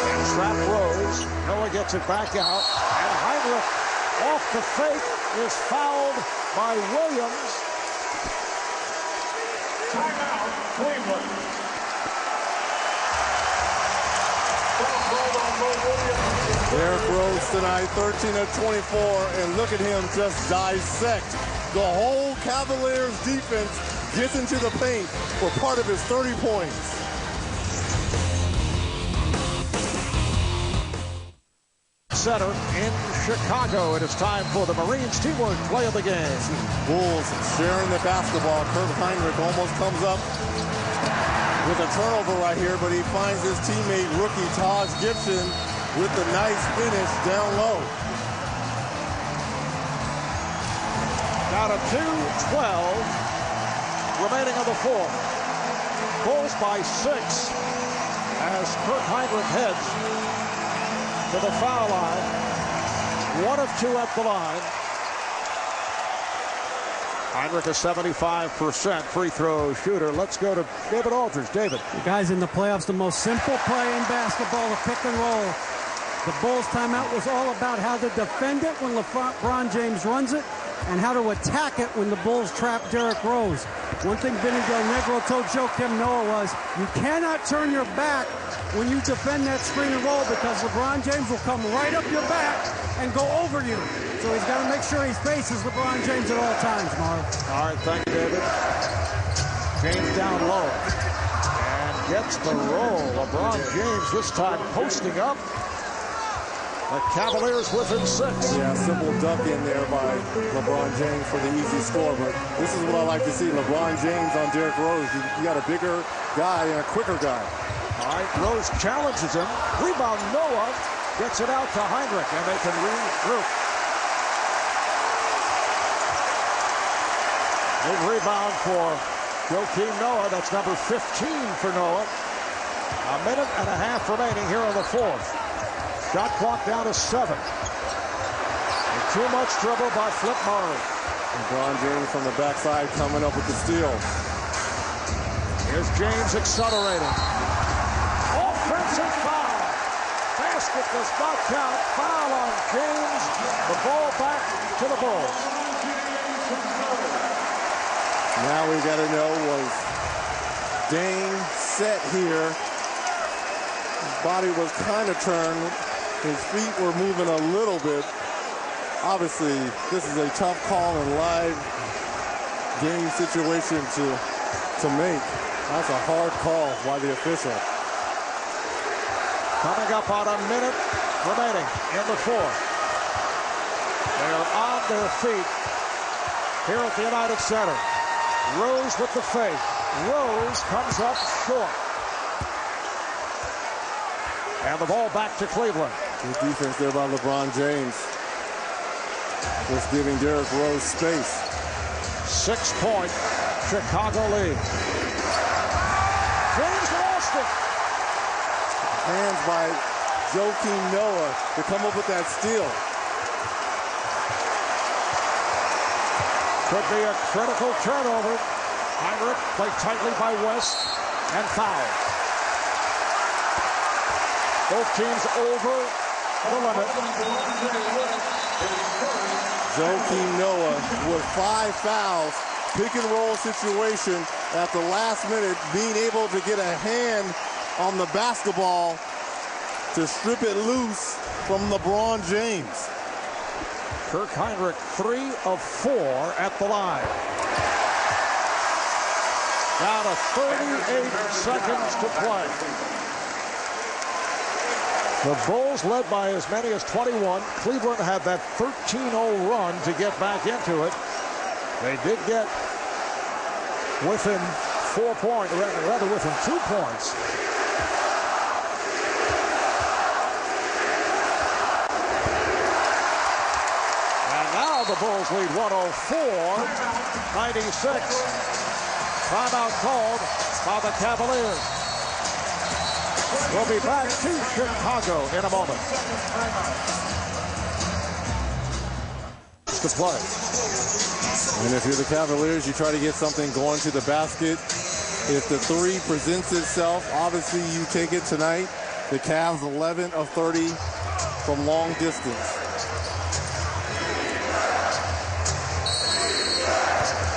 And trap Rose. Noah gets it back out. And Heinrich off the fake is fouled by Williams. Timeout, Cleveland. Derrick Rose tonight, 13 of 24, and look at him just dissect. The whole Cavaliers defense gets into the paint for part of his 30 points. Center in Chicago. It is time for the Marines teamwork play of the game. Bulls sharing the basketball. Kirk Heinrich almost comes up with a turnover right here, but he finds his teammate, rookie Taj Gibson, with the nice finish down low. Down to 2:12 remaining on the fourth. Bulls by 6 as Kirk Heinrich heads to the foul line. 1 of 2 at the line. Heinrich is 75% free throw shooter. Let's go to David Aldridge. David. Guys, in the playoffs, the most simple play in basketball, the pick and roll. The Bulls timeout was all about how to defend it when LeBron James runs it and how to attack it when the Bulls trap Derrick Rose. One thing Vinny Del Negro told Joakim Noah was, you cannot turn your back when you defend that screen and roll because LeBron James will come right up your back and go over you. So he's got to make sure he faces LeBron James at all times, Marv. All right, thank you, David. James down low and gets the roll. LeBron James this time posting up. The Cavaliers within 6. Yeah, simple duck in there by LeBron James for the easy score. But this is what I like to see. LeBron James on Derrick Rose. You got a bigger guy and a quicker guy. All right, Rose challenges him. Rebound, Noah gets it out to Heinrich, and they can regroup. Big rebound for Joakim Noah. That's number 15 for Noah. A minute and a half remaining here on the fourth. Shot clock down to 7. And too much dribble by Flip Murray. LeBron James from the backside coming up with the steal. Here's James accelerating. Offensive foul. Basket does not count. Foul on James. The ball back to the Bulls. Now we got to know, was Dame set here? His body was kind of turned. His feet were moving a little bit. Obviously, this is a tough call and live game situation to make. That's a hard call by the official. Coming up on a minute remaining in the fourth. They are on their feet here at the United Center. Rose with the fake. Rose comes up short. And the ball back to Cleveland. Good defense there by LeBron James. Just giving Derrick Rose space. 6-point Chicago lead. James lost it. Hands by Joakim Noah to come up with that steal. Could be a critical turnover. Heinrich played tightly by West and foul. Both teams over the limit. Joakim Noah with 5 fouls. Pick and roll situation at the last minute, being able to get a hand on the basketball to strip it loose from LeBron James. Kirk Heinrich 3 of 4 at the line. Down to 38 seconds to play. The Bulls led by as many as 21. Cleveland had that 13-0 run to get back into it. They did get within 4 points, rather within 2 points. And now the Bulls lead 104-96. Timeout called by the Cavaliers. We'll be back to Chicago in a moment. To play. And if you're the Cavaliers, you try to get something going to the basket. If the three presents itself, obviously you take it tonight. The Cavs 11 of 30 from long distance.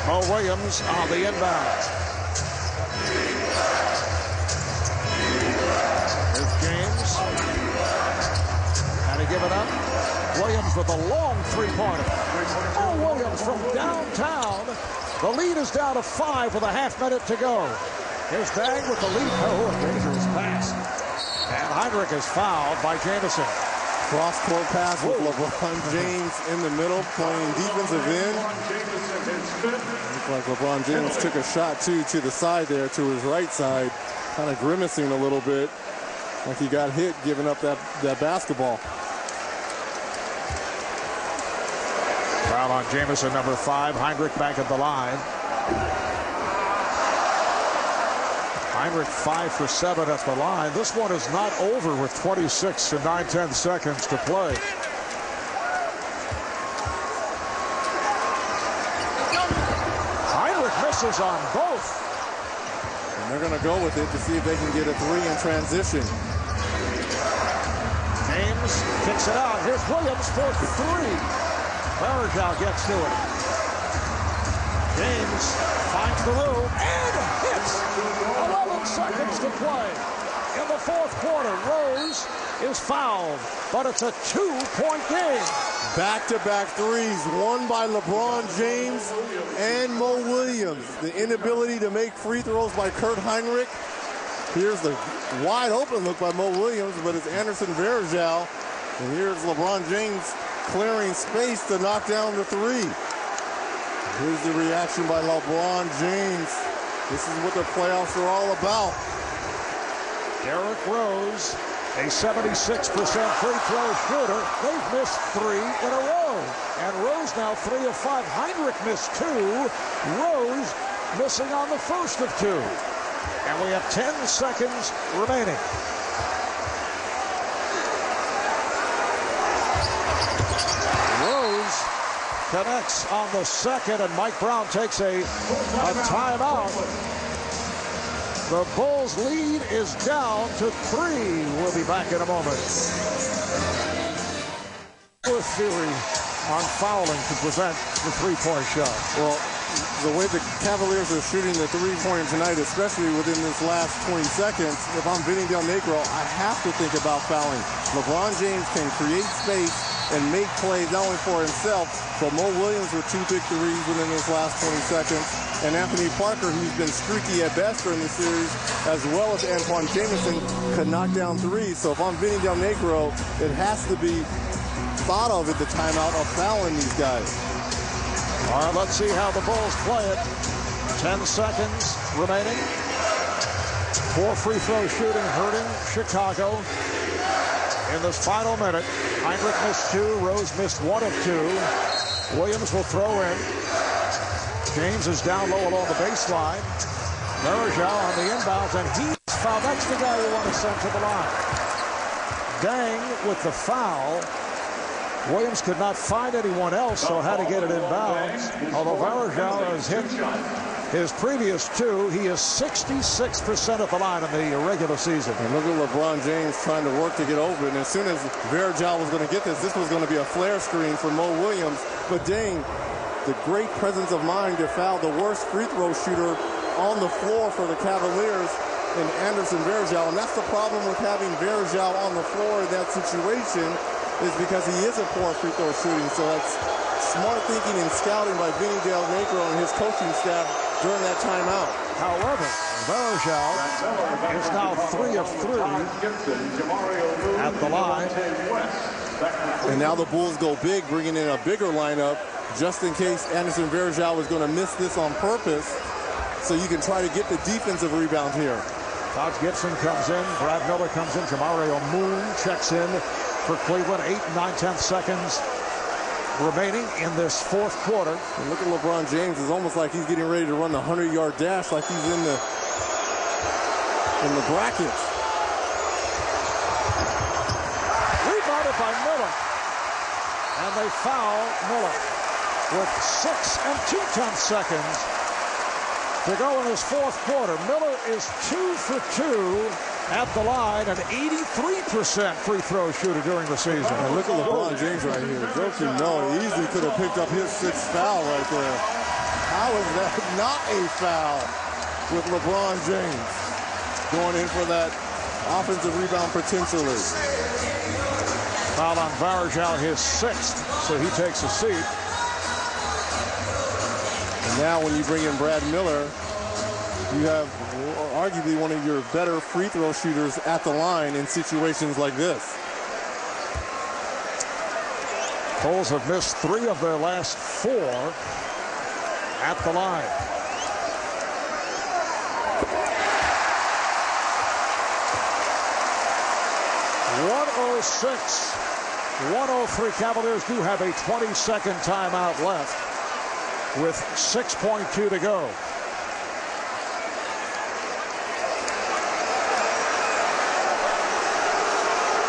Mo Williams on the inbound. Here's James. And he give it up. Williams with a long three-pointer. Oh, Williams from downtown. The lead is down to 5 with a half minute to go. Here's Dang with the lead. Oh, a dangerous pass. And Heinrich is fouled by Jamison. Cross-court pass with LeBron James in the middle, playing defensive end. Looks like LeBron James took a shot, too, to the side there, to his right side, kind of grimacing a little bit, like he got hit giving up that basketball. Foul on Jamison, number 5. Heinrich back at the line. Heinrich 5 for 7 at the line. This one is not over with 26 and 9/10 seconds to play. Heinrich misses on both. And they're going to go with it to see if they can get a 3 in transition. James kicks it out. Here's Williams for 3. Varejao gets to it. James finds the room and hits. 11 seconds to play. In the fourth quarter, Rose is fouled, but it's a 2-point game. Back-to-back threes, one by LeBron James and Mo Williams. The inability to make free throws by Kurt Heinrich. Here's the wide open look by Mo Williams, but it's Anderson Varejao. And here's LeBron James clearing space to knock down the 3. Here's the reaction by LeBron James. This is what the playoffs are all about. Derrick Rose, a 76% free throw shooter. They've missed 3 in a row. And Rose now 3 of 5. Heinrich missed 2. Rose missing on the first of 2. And we have 10 seconds remaining. Connects on the second, and Mike Brown takes a timeout. The Bulls' lead is down to 3. We'll be back in a moment. With theory on fouling to prevent the three-point shot. Well, the way the Cavaliers are shooting the three-pointer tonight, especially within this last 20 seconds, if I'm Vinny Del Negro, I have to think about fouling. LeBron James can create space and make plays not only for himself, but Mo Williams with 2 big threes within this last 20 seconds. And Anthony Parker, who's been streaky at best during the series, as well as Antoine Jamison, could knock down 3s. So if I'm Vinny Del Negro, it has to be thought of at the timeout of fouling these guys. All right, let's see how the Bulls play it. 10 seconds remaining. 4 free throw shooting hurting Chicago. In this final minute, Heinrich missed 2. Rose missed 1 of 2. Williams will throw in. James is down low along the baseline. Varejao on the inbounds, and he's fouled. That's the guy you want to send to the line. Dang with the foul. Williams could not find anyone else, so had to get it inbounds. Although Varejao has hit his previous 2, he is 66% at the line in the regular season. And look at LeBron James trying to work to get over it. And as soon as Varejao was going to get this was going to be a flare screen for Mo Williams. But dang, the great presence of mind to foul the worst free throw shooter on the floor for the Cavaliers in Anderson Varejao. And that's the problem with having Varejao on the floor in that situation, is because he is a poor free throw shooting. So that's smart thinking and scouting by Vinny Del Negro and his coaching staff during that timeout. However, Varejao is now 3 of 3 at the line. And now the Bulls go big, bringing in a bigger lineup just in case Anderson Varejao was going to miss this on purpose, so you can try to get the defensive rebound here. Todd Gibson comes in. Brad Miller comes in. Jamario Moon checks in for Cleveland. 8 9/10 seconds remaining in this fourth quarter. And look at LeBron James. It's almost like he's getting ready to run the 100-yard dash, like he's in the brackets. and they foul Miller with 6 2/10 seconds to go in his fourth quarter. Miller is 2 for 2 at the line, an 83% free throw shooter during the season. And look at LeBron James right here. Joking Miller easily could have picked up his 6th foul right there. How is that not a foul with LeBron James going in for that offensive rebound potentially? Foul on Varejao, his 6th, so he takes a seat. And now when you bring in Brad Miller, you have arguably one of your better free throw shooters at the line in situations like this. Bulls have missed 3 of their last 4 at the line. .106-103. Cavaliers do have a 20-second timeout left with 6.2 to go.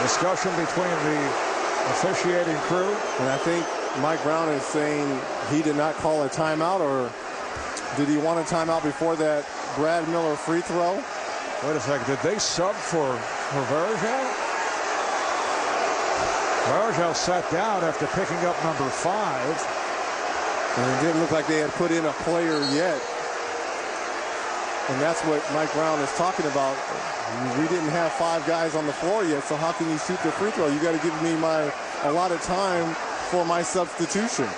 Discussion between the officiating crew. And I think Mike Brown is saying he did not call a timeout, or did he want a timeout before that Brad Miller free throw? Wait a second. Did they sub for Varejao? Varejao sat down after picking up number 5. And it didn't look like they had put in a player yet. And that's what Mike Brown is talking about. We didn't have 5 guys on the floor yet, so how can you shoot the free throw? You got to give me a lot of time for my substitution.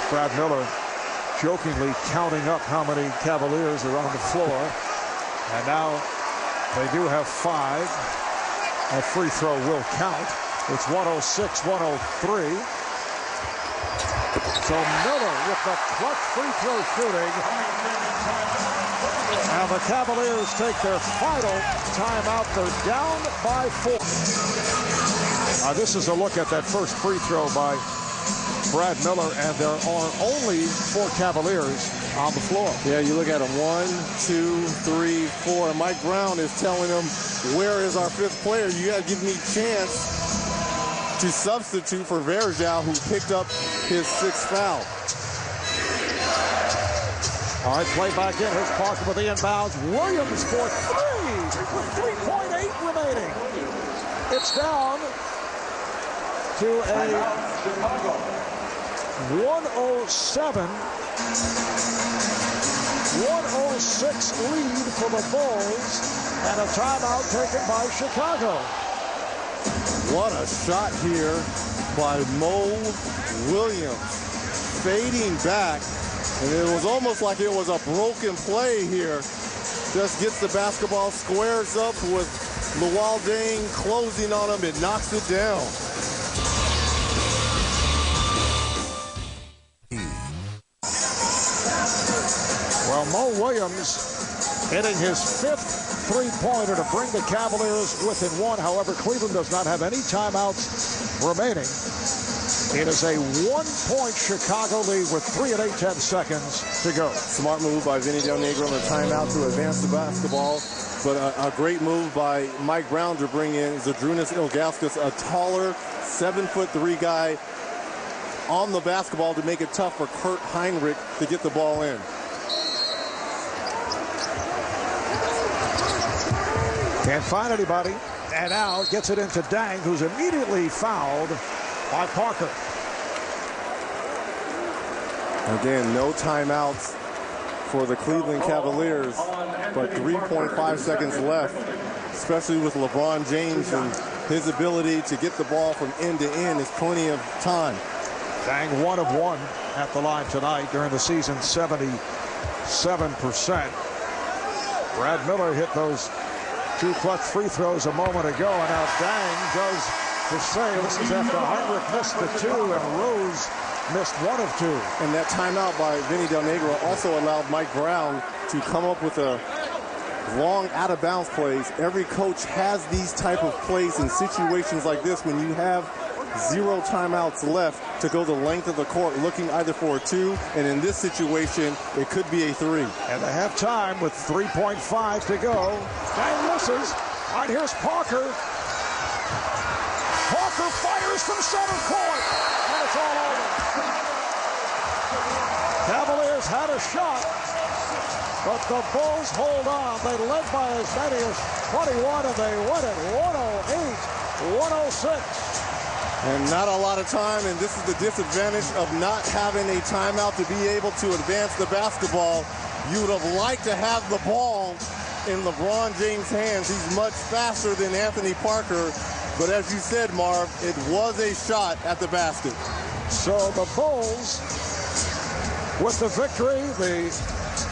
Brad Miller jokingly counting up how many Cavaliers are on the floor. And now they do have 5. A free throw will count. It's 106-103. So Miller with the clutch free throw shooting. And the Cavaliers take their final timeout. They're down by 4. This is a look at that first free throw by Brad Miller, and there are only 4 Cavaliers on the floor. Yeah, you look at them, 1, 2, 3, 4. Mike Brown is telling them, where is our 5th player? You got to give me a chance to substitute for Varejao, who picked up his 6th foul. All right, play back in. Here's Parker with the inbounds. Williams for 3 with 3.8 remaining. It's down to a 106 lead for the Bulls, and a timeout taken by Chicago. What a shot here by Mo Williams. Fading back, and it was almost like it was a broken play here. Just gets the basketball, squares up with Luol Deng closing on him. It knocks it down. Well, Mo Williams hitting his 5th three-pointer to bring the Cavaliers within 1. However, Cleveland does not have any timeouts remaining. It is a 1-point Chicago lead with 3 8/10 seconds to go. Smart move by Vinny Del Negro on the timeout to advance the basketball. But a great move by Mike Brown to bring in Zydrunas Ilgauskas, a taller 7'3" guy on the basketball to make it tough for Kurt Heinrich to get the ball in. Can't find anybody. And now gets it into Dang, who's immediately fouled by Parker. Again, no timeouts for the Cleveland Cavaliers, but 3.5 seconds left, especially with LeBron James and his ability to get the ball from end to end. Is plenty of time. Dang 1 of 1 at the line tonight during the season, 77%. Brad Miller hit those 2 clutch free throws a moment ago, and now Dang does the same. This is after Heinrich missed the 2 and Rose missed 1 of 2. And that timeout by Vinny Del Negro also allowed Mike Brown to come up with a long out-of-bounds plays. Every coach has these type of plays in situations like this when you have 0 timeouts left to go the length of the court looking either for a 2, and in this situation, it could be a 3. And they have time with 3.5 to go. Dang misses. All right, here's Parker. had a shot, but the Bulls hold on. They led by as many as 21, and they win it 108-106. And not a lot of time, and this is the disadvantage of not having a timeout to be able to advance the basketball. You would have liked to have the ball in LeBron James' hands. He's much faster than Anthony Parker. But as you said, Marv, it was a shot at the basket. So the Bulls with the victory. The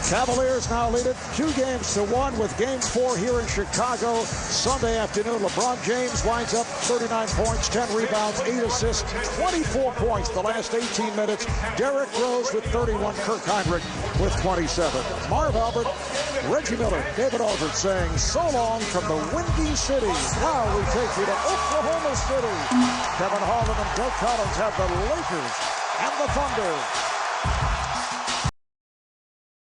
Cavaliers now lead it 2-1 with Game 4 here in Chicago Sunday afternoon. LeBron James winds up 39 points, 10 rebounds, 8 assists, 24 points the last 18 minutes. Derrick Rose with 31, Kirk Heinrich with 27. Marv Albert, Reggie Miller, David Aldridge saying so long from the Windy City. Now we take you to Oklahoma City. Kevin Harlan and Doug Collins have the Lakers and the Thunder